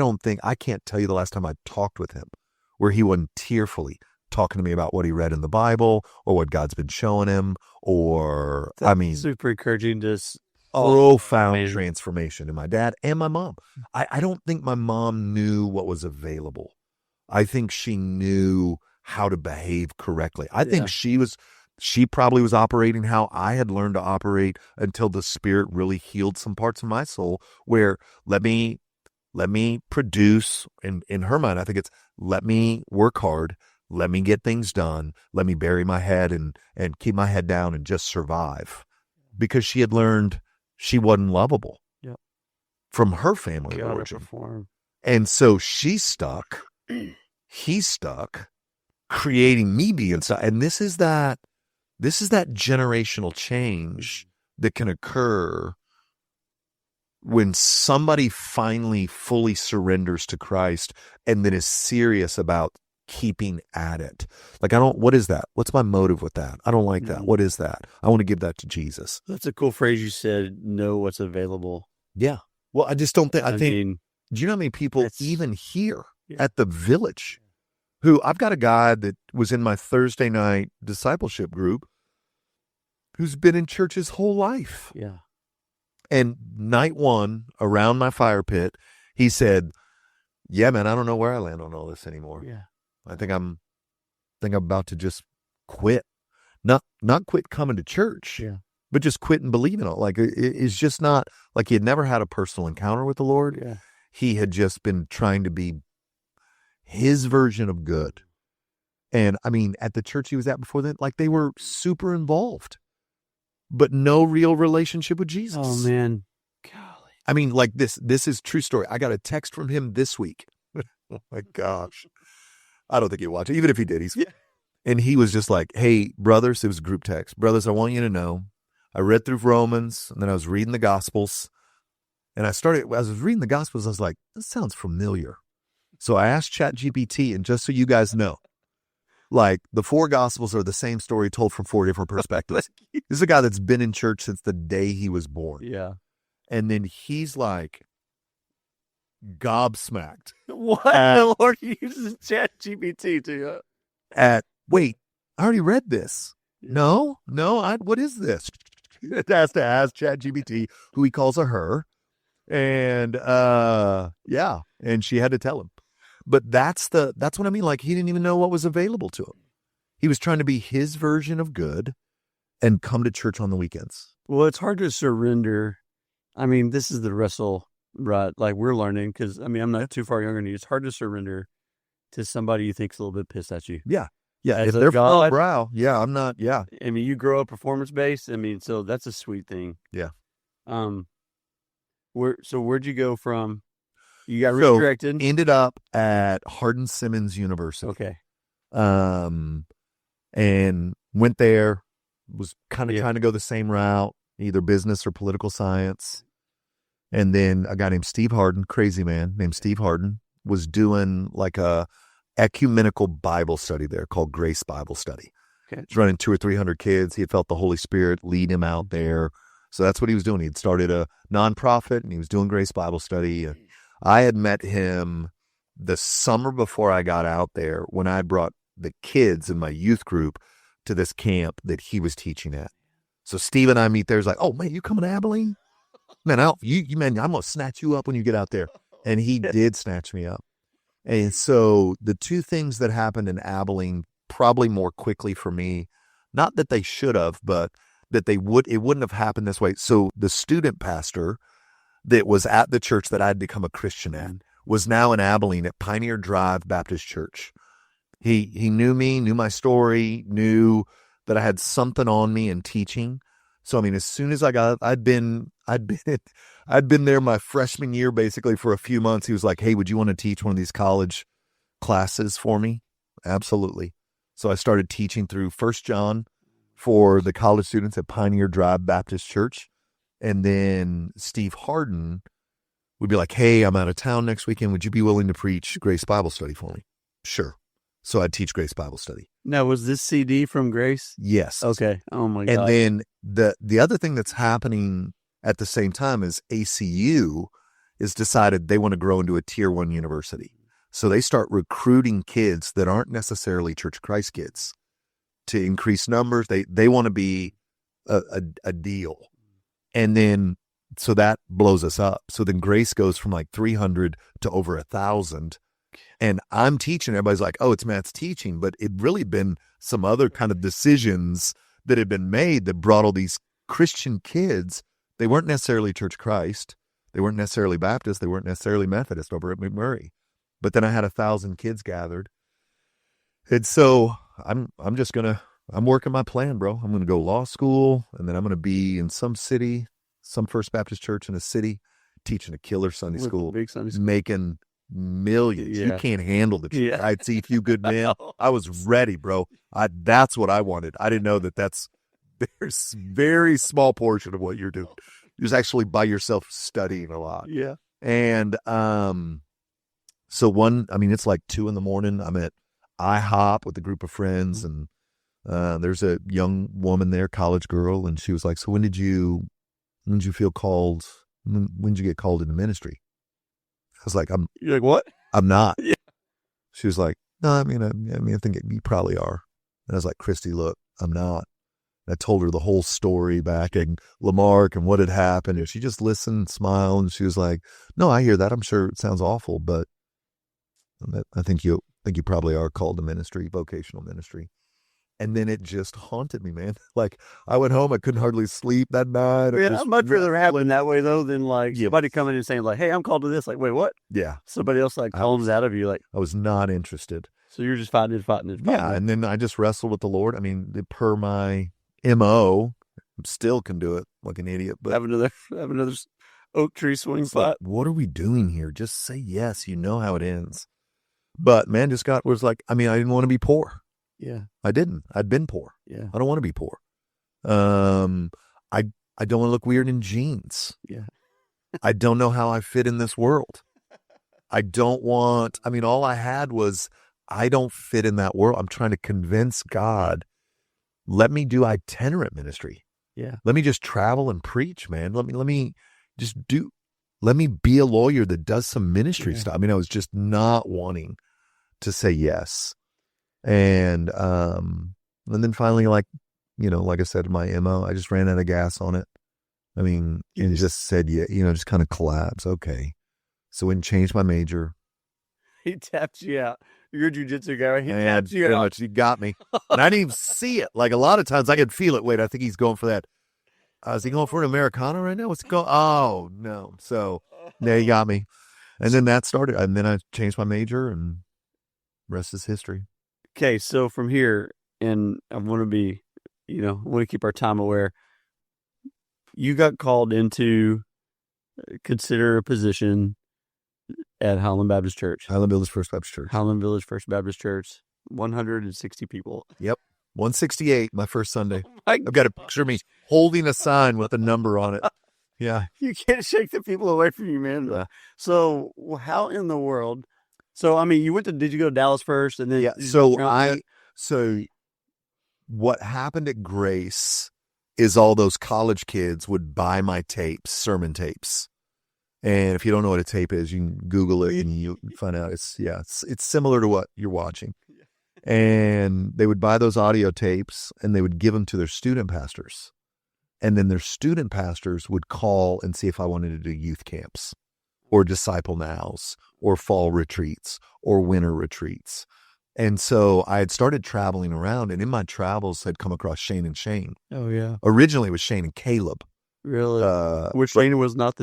can't tell you the last time I talked with him where he wasn't tearfully talking to me about what he read in the Bible or what God's been showing him, or, super encouraging to profound transformation in my dad and my mom. I don't think my mom knew what was available. I think she knew how to behave correctly. I think she probably was operating how I had learned to operate until the Spirit really healed some parts of my soul, where let me produce, in her mind, I think it's let me work hard, let me get things done, let me bury my head and keep my head down and just survive. Because she had learned she wasn't lovable from her family of origin. And so she's stuck, he's stuck, creating me being stuck. And this is that generational change that can occur when somebody finally fully surrenders to Christ and then is serious about keeping at it. Like, what is that? What's my motive with that? I don't like that. What is that? I want to give that to Jesus. That's a cool phrase you said, know what's available. Yeah. Well, I just don't think, do you know how many people even here at the Village who, I've got a guy that was in my Thursday night discipleship group who's been in church his whole life. Yeah. And night one, around my fire pit, he said, yeah, man, I don't know where I land on all this anymore. Yeah. I think I'm about to just quit. Not quit coming to church, but just quit and believe in it. Like, it's just not, like, he had never had a personal encounter with the Lord. Yeah. He had just been trying to be his version of good. And at the church he was at before that, like, they were super involved, but no real relationship with Jesus. Oh, man. Golly. Like, this is true story. I got a text from him this week. Oh my gosh. I don't think he'll watch it. Even if he did, and he was just like, hey, brothers, it was a group text. Brothers, I want you to know, I read through Romans, and then I was reading the Gospels. And as I was reading the Gospels, I was like, this sounds familiar. So I asked ChatGPT, and just so you guys know, like, the 4 Gospels are the same story told from 4 different perspectives. This is a guy that's been in church since the day he was born. Yeah. And then he's like gobsmacked. What? The Lord uses ChatGPT to wait, I already read this. No, what is this? It has to ask ChatGPT, who he calls a her. And and she had to tell him. But that's what I mean. Like, he didn't even know what was available to him. He was trying to be his version of good and come to church on the weekends. Well, it's hard to surrender. This is the wrestle Right. Like we're learning because, I mean, I'm not too far younger than you. It's hard to surrender to somebody you think's a little bit pissed at you. Yeah. Yeah. As If a they're God- front brow, yeah, I'm not. Yeah. I mean, you grow up performance-based. I mean, so that's a sweet thing. Yeah. Where'd you go from? You got So, redirected? ended up at Hardin-Simmons University. Okay. And went there, was kind of trying to go the same route, either business or political science. And then a guy named Steve Hardin, crazy man named Steve Hardin, was doing like a ecumenical Bible study there called Grace Bible Study. Okay. He's running 200 or 300 kids. He had felt the Holy Spirit lead him out there. So that's what he was doing. He'd started a nonprofit and he was doing Grace Bible Study. I had met him the summer before I got out there when I brought the kids in my youth group to this camp that he was teaching at. So Steve and I meet there. He's like, "Oh man, you coming to Abilene? Man, man, I'm going to snatch you up when you get out there." And he did snatch me up. And so the two things that happened in Abilene, probably more quickly for me, not that they should have, but that it wouldn't have happened this way. So the student pastor that was at the church that I'd become a Christian at was now in Abilene at Pioneer Drive Baptist Church. He knew me, knew my story, knew that I had something on me in teaching. So, I mean, as soon as I got, I'd been there my freshman year, basically for a few months. He was like, "Hey, would you want to teach one of these college classes for me?" Absolutely. So I started teaching through 1 John for the college students at Pioneer Drive Baptist Church. And then Steve Hardin would be like, "Hey, I'm out of town next weekend. Would you be willing to preach Grace Bible Study for me?" Sure. So I'd teach Grace Bible Study. Now, was this CD from Grace? Yes. Okay. Oh my God. And then the other thing that's happening at the same time is ACU has decided they want to grow into a tier 1 university. So they start recruiting kids that aren't necessarily Church of Christ kids to increase numbers. They want to be a deal. And then, so that blows us up. So then Grace goes from like 300 to over 1,000. And I'm teaching. Everybody's like, "Oh, it's Matt's teaching." But it'd really been some other kind of decisions that had been made that brought all these Christian kids. They weren't necessarily Church of Christ. They weren't necessarily Baptist. They weren't necessarily Methodist over at McMurray. But then I had 1,000 kids gathered. And so I'm working my plan, bro. I'm going to go law school, and then I'm going to be in some city, some First Baptist church in a city, teaching a killer Sunday school, big Sunday school, making millions. Yeah. You can't handle the truth. Yeah. I'd see a few good men. I was ready, bro. That's what I wanted. I didn't know there's very small portion of what you're doing. You're just actually by yourself studying a lot. Yeah. And so it's like 2 a.m. I'm at IHOP with a group of friends, and there's a young woman there, college girl, and she was like, "So when did you feel called? When did you get called into ministry?" I was like, You're like, "What?" "I'm not." Yeah. She was like, "No, I think you probably are." And I was like, "Christy, look, I'm not." And I told her the whole story back in Lamarck and what had happened. And she just listened and smiled. And she was like, "No, I hear that. I'm sure it sounds awful, but I think you probably are called to ministry, vocational ministry." And then it just haunted me, man. Like, I went home, I couldn't hardly sleep that night. Yeah, I'd much rather have it that way, though, than like somebody coming in and saying, like, "Hey, I'm called to this." Like, wait, what? Yeah. Somebody else like calls out of you, like, I was not interested. So you're just fighting it. Yeah, and then I just wrestled with the Lord. I mean, per my MO, still can do it like an idiot. But have another oak tree swing spot. Like, what are we doing here? Just say yes. You know how it ends. But man, was like, I didn't want to be poor. Yeah. I didn't. I'd been poor. Yeah. I don't want to be poor. I don't want to look weird in jeans. Yeah. I don't know how I fit in this world. All I had was, I don't fit in that world. I'm trying to convince God, let me do itinerant ministry. Yeah. Let me just travel and preach, man. Let me be a lawyer that does some ministry stuff. I was just not wanting to say yes. And then finally, like I said, my MO, I just ran out of gas on it. And just said, just kind of collapse. Okay. So went and changed my major. He tapped you out. You're a jiu-jitsu guy, right? He tapped you pretty out. much, he got me. And I didn't even see it. Like, a lot of times I could feel it. Wait, I think he's going for that. Is he going for an Americano right now? What's he going? Oh, no. So Yeah, you got me. And then that started. And then I changed my major, and rest is history. Okay, so from here, and I want to be, I want to keep our time aware. You got called into consider a position at Highland Baptist Church. Highland Village First Baptist Church. Highland Village First Baptist Church. 160 people. Yep. 168, my first Sunday. I've got a picture of me holding a sign with a number on it. Yeah. You can't shake the people away from you, man. Yeah. So how in the world? So, I mean, did you go to Dallas first? And then, Yeah. So what happened at Grace is all those college kids would buy my tapes, sermon tapes. And if you don't know what a tape is, you can Google it and you find out. It's similar to what you're watching. And they would buy those audio tapes and they would give them to their student pastors. And then their student pastors would call and see if I wanted to do youth camps or disciple nows or fall retreats or winter retreats. And so I had started traveling around, and in my travels had come across Shane and Shane. Oh, yeah. Originally it was Shane and Caleb. Really? Which Shane was not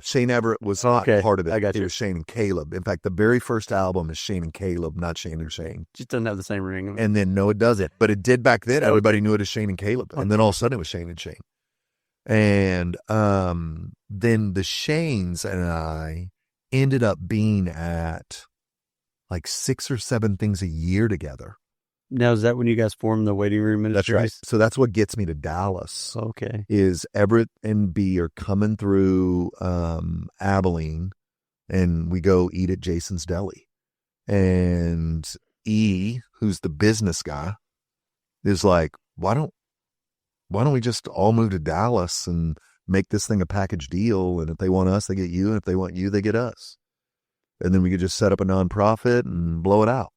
Shane Everett was not part of it. I got you. It was Shane and Caleb. In fact, the very first album is Shane and Caleb, not Shane and Shane. Just doesn't have the same ring. And then, no, it doesn't. But it did back then. Everybody knew it as Shane and Caleb. And then all of a sudden it was Shane and Shane. And then the Shanes and I ended up being at like 6 or 7 things a year together. Now, is that when you guys formed the Waiting Room Ministries? That's right. So that's what gets me to Dallas. Okay. Is Everett and B are coming through Abilene, and we go eat at Jason's Deli. And E, who's the business guy, is like, why don't we just all move to Dallas and make this thing a package deal? And if they want us, they get you. And if they want you, they get us. And then we could just set up a nonprofit and blow it out.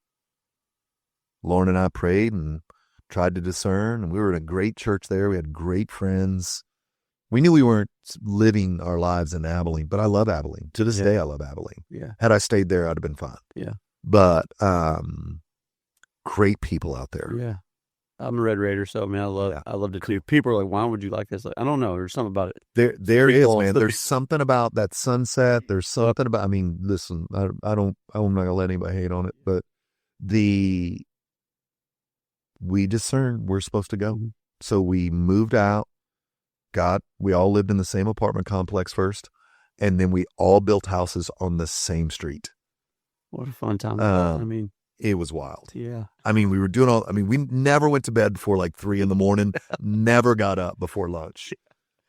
Lauren and I prayed and tried to discern, and we were in a great church there. We had great friends. We knew we weren't living our lives in Abilene, but I love Abilene. To this day, I love Abilene. Yeah. Had I stayed there, I'd have been fine. Yeah. But great people out there. Yeah. I'm a Red Raider, so I love it too. People are like, why would you like this? Like, I don't know. There's something about it. There is, man. There's something about that sunset. There's something about, I mean, listen, I'm not gonna let anybody hate on it, but we discerned we're supposed to go. Mm-hmm. So we moved out, we all lived in the same apartment complex first, and then we all built houses on the same street. What a fun time. It was wild. Yeah. We were doing we never went to bed before like 3 a.m, never got up before lunch,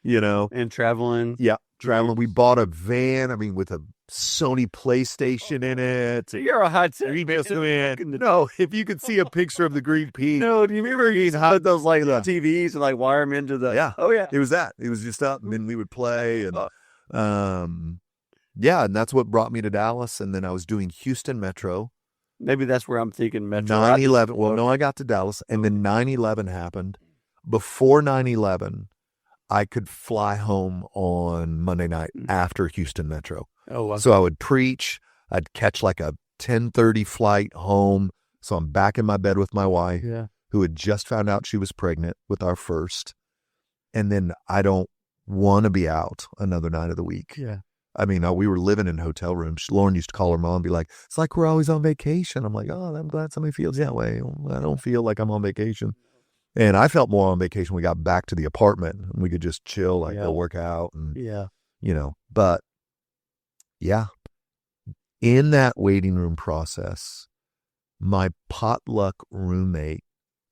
And traveling. Yeah. Traveling. We bought a van, with a Sony PlayStation in it. So you're a hot No, if you could see a picture of the Green Pea. No, do you remember he's had those like TVs and like wire them into the? Yeah. Oh yeah. It was that. It was just up, and then we would play, and and that's what brought me to Dallas. And then I was doing Houston Metro. Maybe that's where I'm thinking Metro. 9/11. Well, no, I got to Dallas, and then 9/11 happened. Before 9/11, I could fly home on Monday night after Houston Metro. Oh, wow. So I would preach. I'd catch like a 10:30 flight home. So I'm back in my bed with my wife, who had just found out she was pregnant with our first. And then I don't want to be out another night of the week. Yeah. We were living in hotel rooms. Lauren used to call her mom and be like, it's like we're always on vacation. I'm like, oh, I'm glad somebody feels that way. I don't feel like I'm on vacation. And I felt more on vacation when we got back to the apartment, and we could just chill, go work out. And, but in that waiting room process, my potluck roommate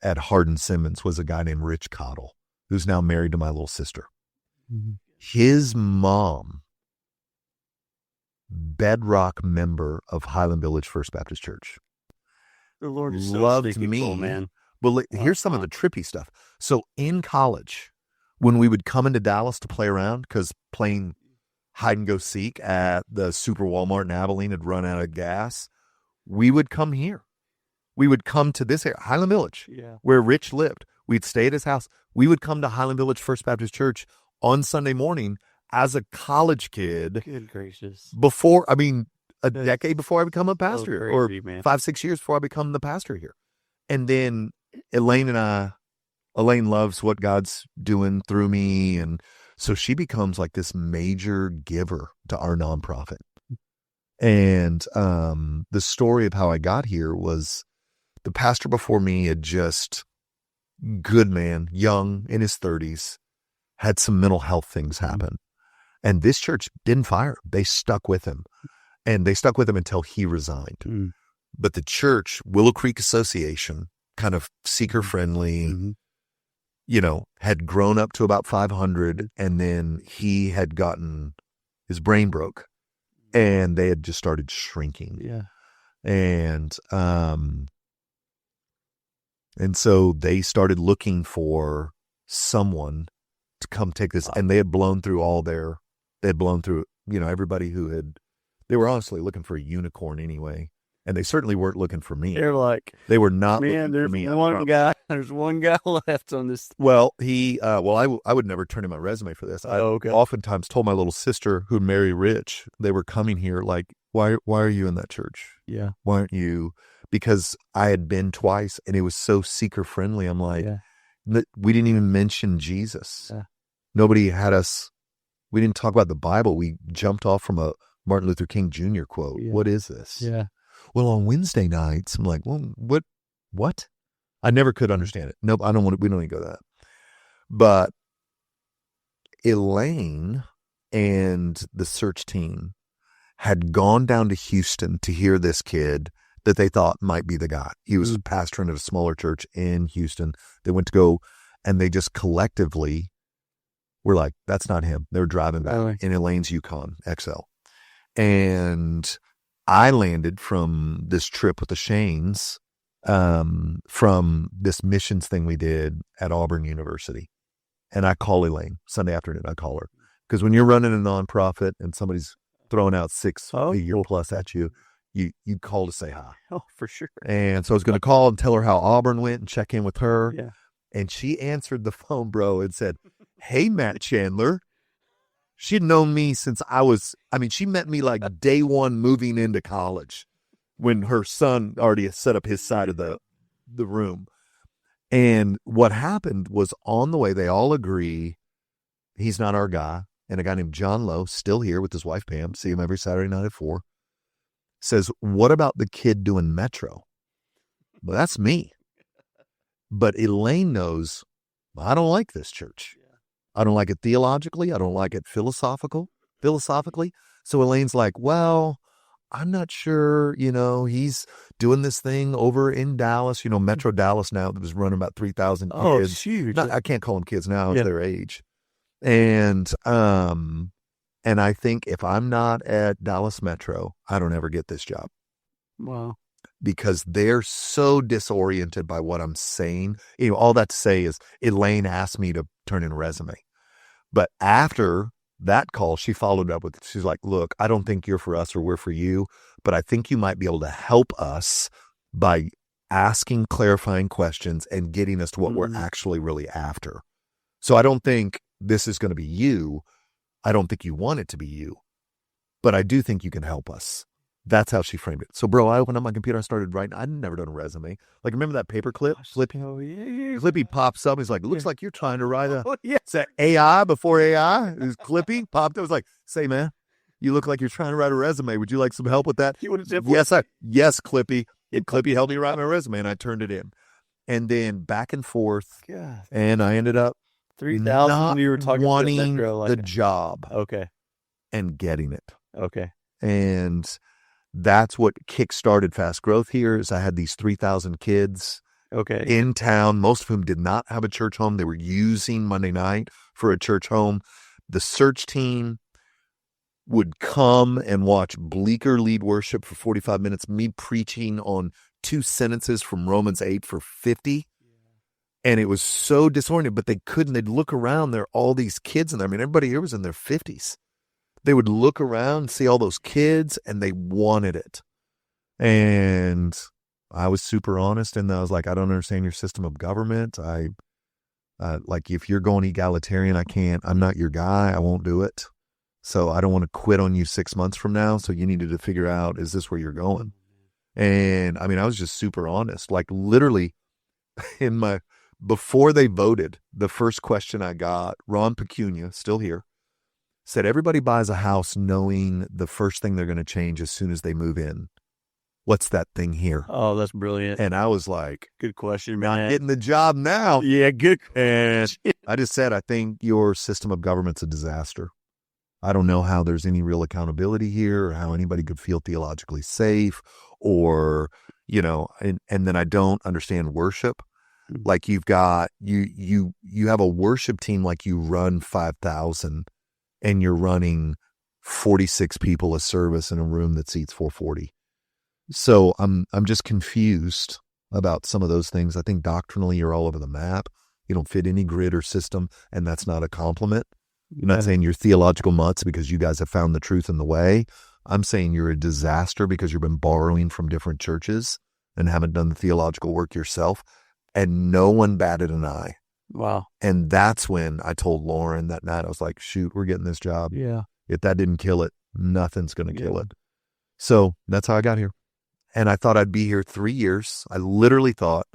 at Hardin Simmons was a guy named Rich Cottle, who's now married to my little sister. Mm-hmm. His mom, bedrock member of Highland Village First Baptist Church. The Lord is loved me, cool, man. Well, here's some of the trippy stuff. So in college, when we would come into Dallas to play around, because playing hide and go seek at the Super Walmart in Abilene had run out of gas, we would come here. We would come to this area, Highland Village, where Rich lived. We'd stay at his house. We would come to Highland Village First Baptist Church on Sunday morning as a college kid. Good gracious. Before, a decade before I become a pastor here, or man. 5-6 years before I become the pastor here. And then Elaine loves what God's doing through me, and So she becomes like this major giver to our nonprofit. And the story of how I got here was the pastor before me had just, good man, young, in his 30s, had some mental health things happen. And this church didn't fire him. They stuck with him. And they stuck with him until he resigned. But the church, Willow Creek Association, kind of seeker-friendly, had grown up to about 500, and then he had gotten, his brain broke, and they had just started shrinking. Yeah. And so they started looking for someone to come take this, and they had blown through everybody they were honestly looking for a unicorn anyway. And they certainly weren't looking for me. They're like, they were not man, looking for me. There's one guy left on this. Well, I would never turn in my resume for this. I oftentimes told my little sister, who'd marry rich, they were coming here like, why are you in that church? Yeah. Why aren't you? Because I had been twice and it was so seeker friendly. I'm like, we didn't even mention Jesus. Yeah. Nobody had us. We didn't talk about the Bible. We jumped off from a Martin Luther King Jr. quote. Yeah. What is this? Yeah. Well, on Wednesday nights, I'm like, well, what? I never could understand it. Nope, we don't even go that. But Elaine and the search team had gone down to Houston to hear this kid that they thought might be the guy. He was pastoring at a smaller church in Houston. They went to go, and they just collectively were like, that's not him. They were driving back in Elaine's Yukon XL. And I landed from this trip with the Shanes, from this missions thing we did at Auburn University. And I call Elaine Sunday afternoon. I call her because when you're running a nonprofit and somebody's throwing out $6 plus at you, you call to say hi. Oh, for sure. And so I was going to call and tell her how Auburn went and check in with her. Yeah. And she answered the phone, bro, and said, "Hey, Matt Chandler." She'd known me since she met me like day one moving into college when her son already set up his side of the room. And what happened was on the way, they all agree he's not our guy. And a guy named John Lowe, still here with his wife, Pam, see him every Saturday night at 4, says, what about the kid doing Metro? Well, that's me. But Elaine knows, I don't like this church. I don't like it theologically. I don't like it philosophically. So Elaine's like, well, I'm not sure, he's doing this thing over in Dallas, Metro Dallas now that was running about 3,000 kids. Oh, it's huge. I can't call them kids now. It's their age. And I think if I'm not at Dallas Metro, I don't ever get this job. Wow. Because they're so disoriented by what I'm saying. All that to say is Elaine asked me to turn in a resume. But after that call, she followed up with, she's like, look, I don't think you're for us or we're for you, but I think you might be able to help us by asking clarifying questions and getting us to what we're actually really after. So I don't think this is going to be you. I don't think you want it to be you, but I do think you can help us. That's how she framed it. So, bro, I opened up my computer. I started writing. I'd never done a resume. Like, remember that paper clip? Flippy. Oh, yeah. Clippy pops up. He's like, looks like you're trying to write it's that AI before AI. It was Clippy popped up. I was like, say, man, you look like you're trying to write a resume. Would you like some help with that? You would have said, yes, Clippy. And Clippy helped me write my resume, and I turned it in. And then back and forth. God. And I ended up 3,000. You were talking wanting about the job. Okay. And getting it. Okay. And that's what kick-started fast growth here is I had these 3,000 kids in town, most of whom did not have a church home. They were using Monday night for a church home. The search team would come and watch Bleecker lead worship for 45 minutes, me preaching on 2 sentences from Romans 8 for 50. And it was so disorienting, but they couldn't. They'd look around. There are all these kids in there. I mean, everybody here was in their 50s. They would look around and see all those kids, and they wanted it. And I was super honest, and I was like, I don't understand your system of government. Like, if you're going egalitarian, I'm not your guy. I won't do it. So I don't want to quit on you 6 months from now. So you needed to figure out, is this where you're going? And I mean, I was just super honest. Like, literally in my Before they voted, the first question I got, Ron Pecunia, still here, said everybody buys a house knowing the first thing they're going to change as soon as they move in. What's that thing here? Oh, that's brilliant. And I was like, good question, man. Not getting the job now. Yeah, good. And I just said, I think your system of government's a disaster. I don't know how there's any real accountability here or how anybody could feel theologically safe or, and then I don't understand worship. Like you've got, you have a worship team like you run 5,000 and you're running 46 people a service in a room that seats 440. So I'm just confused about some of those things. I think doctrinally you're all over the map. You don't fit any grid or system, and that's not a compliment. I'm not saying you're theological mutts because you guys have found the truth in the way. I'm saying you're a disaster because you've been borrowing from different churches and haven't done the theological work yourself, and no one batted an eye. Wow. And that's when I told Lauren that night, I was like, shoot, we're getting this job. Yeah. If that didn't kill it, nothing's going to kill it. So that's how I got here. And I thought I'd be here 3 years. I literally thought,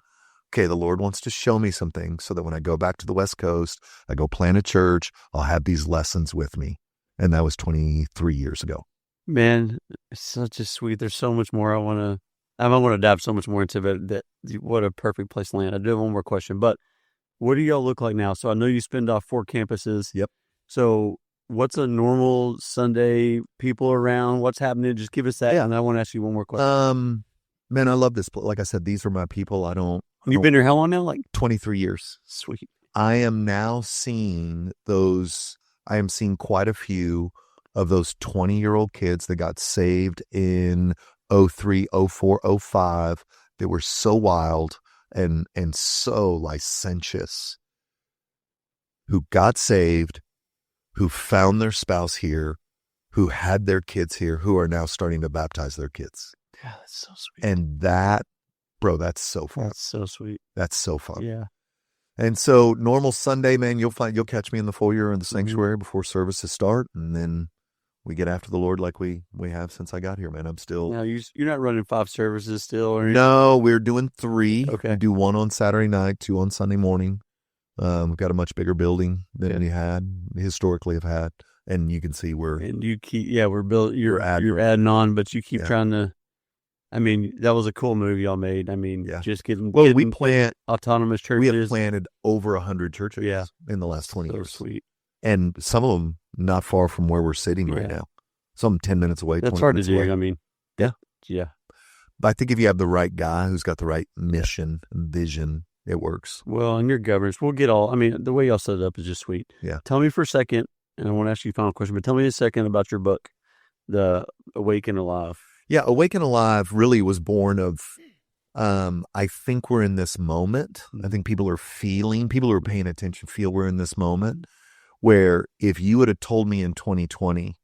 okay, the Lord wants to show me some things so that when I go back to the West Coast, I go plant a church, I'll have these lessons with me. And that was 23 years ago. Man, it's such a sweet, there's so much more I want to dive so much more into it. What a perfect place to land. I do have one more question, but what do y'all look like now? So I know you spend off 4 campuses. Yep. So what's a normal Sunday, people around? What's happening? Just give us that. Yeah. And I want to ask you one more question. Man, I love this. Like I said, these are my people. You've been here how long now? Like 23 years. Sweet. I am now seeing quite a few of those 20-year-old kids that got saved in 03, 04, 05 that were so wild and so licentious, who got saved, who found their spouse here, who had their kids here, who are now starting to baptize their kids. Yeah, that's so sweet. And that, bro, that's so fun. That's so sweet. That's so fun. Yeah. And so normal Sunday, man, you'll catch me in the foyer in the sanctuary before services start. And then we get after the Lord like we have since I got here, man. I'm still. Now you're not running 5 services still? Or no, we're doing 3. Okay. We do 1 on Saturday night, 2 on Sunday morning. We've got a much bigger building than we historically have had. And you can see you keep, you're adding on, but you keep trying to, that was a cool move y'all made. Just getting we plant autonomous churches. We have planted over 100 churches in the last 20 years. Sweet. And some of them not far from where we're sitting right now. Some 10 minutes away. That's hard to do. Away. Yeah. But I think if you have the right guy who's got the right mission and vision, it works. Well, and your governance, we'll get all, the way y'all set it up is just sweet. Yeah. Tell me for a second, and I want to ask you a final question, but tell me a second about your book, The Awaken Alive. Yeah, Awaken Alive really was born of, I think we're in this moment. I think people who are paying attention feel we're in this moment where if you would have told me in 2020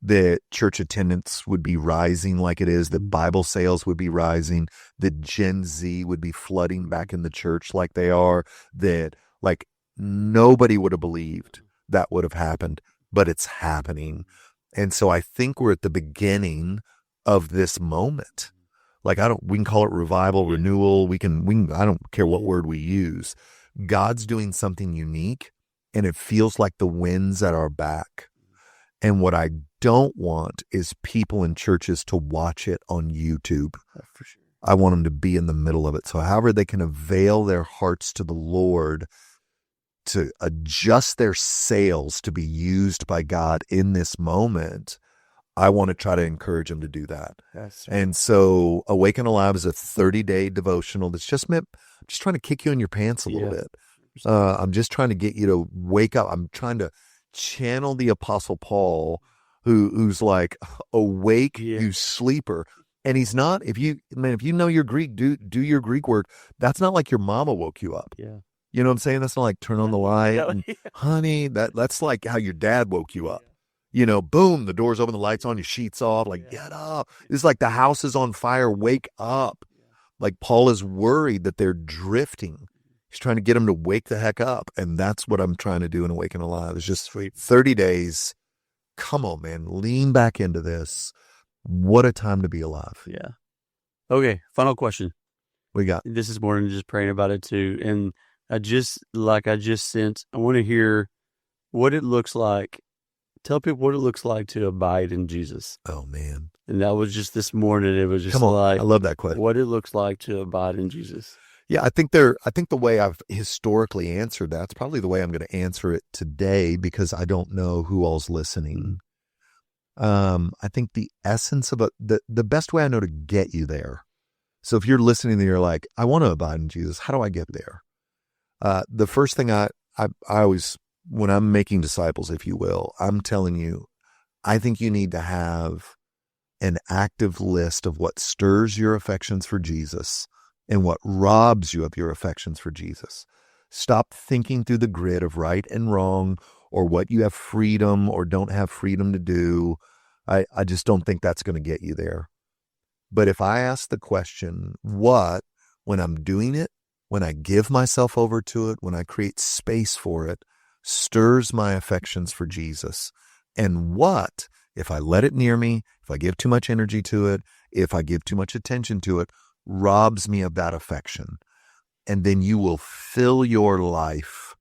that church attendance would be rising like it is, that Bible sales would be rising, that Gen Z would be flooding back in the church like they are, that like nobody would have believed that would have happened, but it's happening. And so I think we're at the beginning of this moment. Like we can call it revival, renewal. We can, I don't care what word we use. God's doing something unique and it feels like the wind's at our back. And what I don't want is people in churches to watch it on YouTube. For sure. I want them to be in the middle of it. So however they can avail their hearts to the Lord to adjust their sails to be used by God in this moment, I want to try to encourage them to do that. That's right. And so Awaken Alive is a 30-day devotional that's just trying to kick you in your pants a little bit. I'm just trying to get you to wake up. I'm trying to channel the Apostle Paul, who's like, awake, you sleeper. And he's not, if you know your Greek, do your Greek work. That's not like your mama woke you up. Yeah. You know what I'm saying? That's not like turn on the light and honey, that's like how your dad woke you up. Boom, the door's open, the light's on, your sheets off, like get up. It's like the house is on fire, wake up. Like Paul is worried that they're drifting. He's trying to get them to wake the heck up. And that's what I'm trying to do in Awaken Alive. It's just 30 days. Come on, man. Lean back into this. What a time to be alive. Yeah. Okay. Final question. We got. This is more than just praying about it too. And I just sense, I want to hear what it looks like. Tell people what it looks like to abide in Jesus. Oh man. And that was just this morning. It was just Come on. like, I love that question. what it looks like to abide in Jesus. Yeah, I think the way I've historically answered that's probably the way I'm going to answer it today, because I don't know who all's listening. I think the essence of the best way I know to get you there. So if you're listening and you're like, I want to abide in Jesus, how do I get there? The first thing I always, when I'm making disciples, if you will, I'm telling you, I think you need to have an active list of what stirs your affections for Jesus and what robs you of your affections for Jesus. Stop thinking through the grid of right and wrong, or what you have freedom or don't have freedom to do. I just don't think that's going to get you there. But if I ask the question, what, when I'm doing it, when I give myself over to it, when I create space for it, stirs my affections for Jesus? And what, if I let it near me, if I give too much energy to it, if I give too much attention to it, robs me of that affection? And then you will fill your life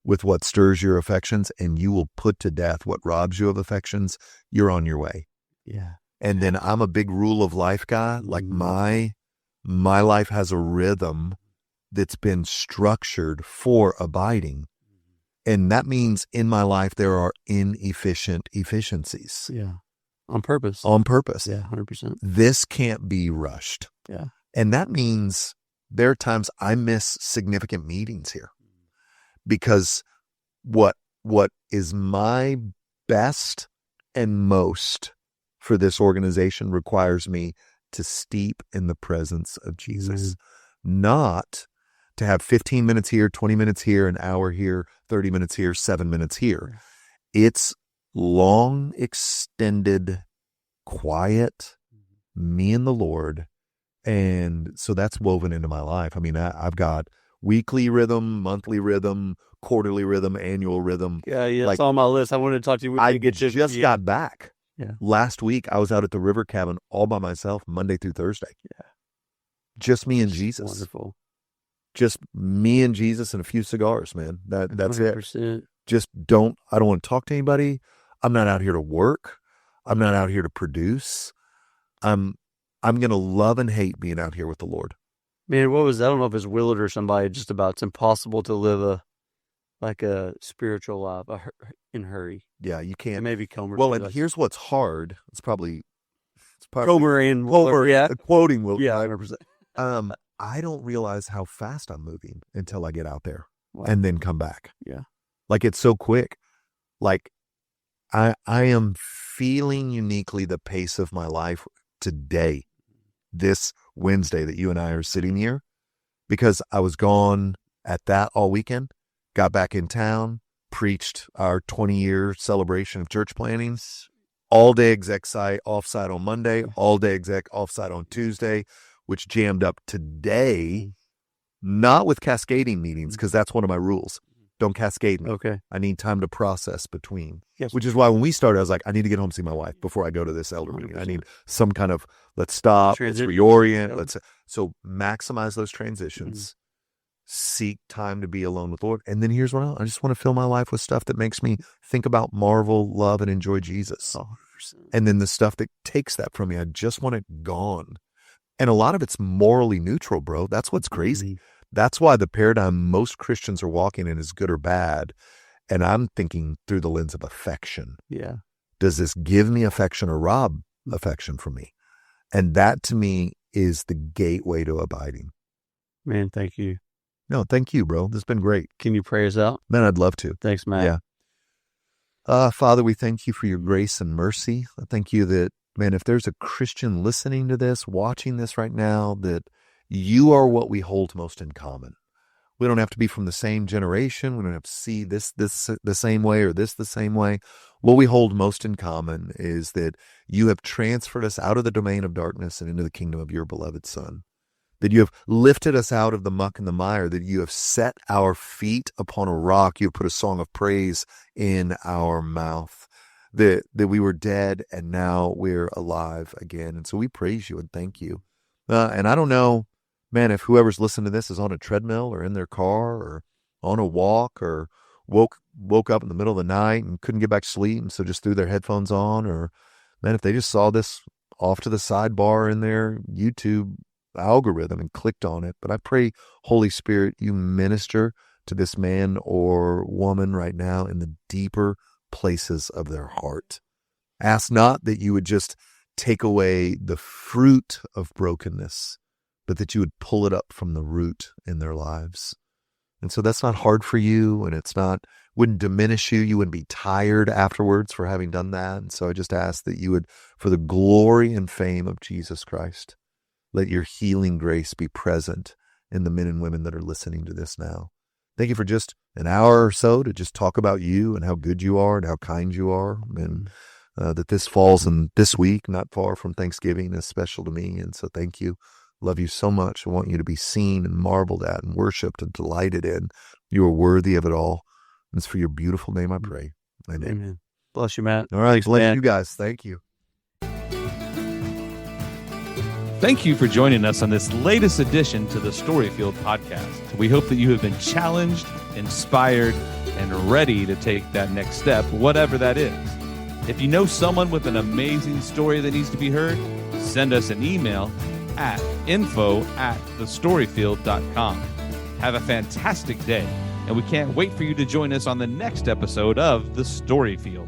with what stirs your affections, and you will put to death what robs you of affections. You're on your way. Yeah. And then I'm a big rule of life guy. Like my life has a rhythm that's been structured for abiding. And that means in my life there are inefficient efficiencies. Yeah. On purpose. On purpose. Yeah, 100%. This can't be rushed. Yeah. And that means there are times I miss significant meetings here, because what is my best and most for this organization requires me to steep in the presence of Jesus, not to have 15 minutes here, 20 minutes here, an hour here, 30 minutes here, 7 minutes here. It's long, extended, quiet, me and the Lord. And so that's woven into my life. I mean, I've got weekly rhythm, monthly rhythm, quarterly rhythm, annual rhythm. Yeah, Like, it's on my list. I wanted to talk to you. I just got back. Yeah. Last week, I was out at the river cabin all by myself, Monday through Thursday. Yeah. Just me and Jesus. Wonderful. Just me and Jesus and a few cigars, man. That's 100%. it. Just I don't want to talk to anybody. I'm not out here to work. I'm not out here to produce. I'm going to love and hate being out here with the Lord. Man, what was, I don't know if it's Willard or somebody, just about it's impossible to live a spiritual life in hurry. Yeah, you can't. Maybe Comer. Well, and here's what's hard. It's probably Comer and Willard. Yeah. Quoting Willard. Yeah, 100%. I don't realize how fast I'm moving until I get out there Wow. and then come back. Yeah. Like, it's so quick. Like, I am feeling uniquely the pace of my life today, this Wednesday that you and I are sitting here, because I was gone at that all weekend, got back in town, preached our 20-year celebration of church planting, all day exec site offsite on Monday, all day exec offsite on Tuesday, which jammed up today, not with cascading meetings, because that's one of my rules. Don't cascade me. Okay. I need time to process between. Yes. Which is why when we started, I was like, I need to get home and see my wife before I go to this elder meeting. I need some kind of, let's stop, let's reorient, so maximize those transitions, seek time to be alone with the Lord. And then here's what I just want to fill my life with stuff that makes me think about, marvel, love, and enjoy Jesus. 100%. And then the stuff that takes that from me, I just want it gone. And a lot of it's morally neutral, bro. That's what's crazy. That's why the paradigm most Christians are walking in is good or bad. And I'm thinking through the lens of affection. Yeah. Does this give me affection or rob affection from me? And that to me is the gateway to abiding. Man, thank you. No, thank you, bro. This has been great. Can you pray us out? Man, I'd love to. Thanks, Matt. Yeah. Father, we thank you for your grace and mercy. I thank you that, man, if there's a Christian listening to this, watching this right now, that you are what we hold most in common. We don't have to be from the same generation. We don't have to see this the same way or this the same way. What we hold most in common is that you have transferred us out of the domain of darkness and into the kingdom of your beloved Son. That you have lifted us out of the muck and the mire, that you have set our feet upon a rock. You have put a song of praise in our mouth, that we were dead and now we're alive again. And so we praise you and thank you. And I don't know, man, if whoever's listening to this is on a treadmill or in their car or on a walk or woke up in the middle of the night and couldn't get back to sleep, and so just threw their headphones on, or man, if they just saw this off to the sidebar in their YouTube algorithm and clicked on it. But I pray, Holy Spirit, you minister to this man or woman right now in the deeper places of their heart. Ask not that you would just take away the fruit of brokenness, but that you would pull it up from the root in their lives. And so that's not hard for you, and wouldn't diminish you. You wouldn't be tired afterwards for having done that. And so I just ask that you would, for the glory and fame of Jesus Christ, let your healing grace be present in the men and women that are listening to this now. Thank you for just an hour or so to just talk about you and how good you are and how kind you are. And that this falls in this week, not far from Thanksgiving, is special to me. And so thank you. Love you so much. I want you to be seen and marveled at and worshiped and delighted in. You are worthy of it all. And it's for your beautiful name I pray. Amen. Amen. Bless you, Matt. All right. Bless you guys. Thank you. Thank you for joining us on this latest edition to the Storyfield podcast. We hope that you have been challenged, inspired, and ready to take that next step, whatever that is. If you know someone with an amazing story that needs to be heard, send us an email at info@thestoryfield.com. Have a fantastic day, and we can't wait for you to join us on the next episode of The Storyfield.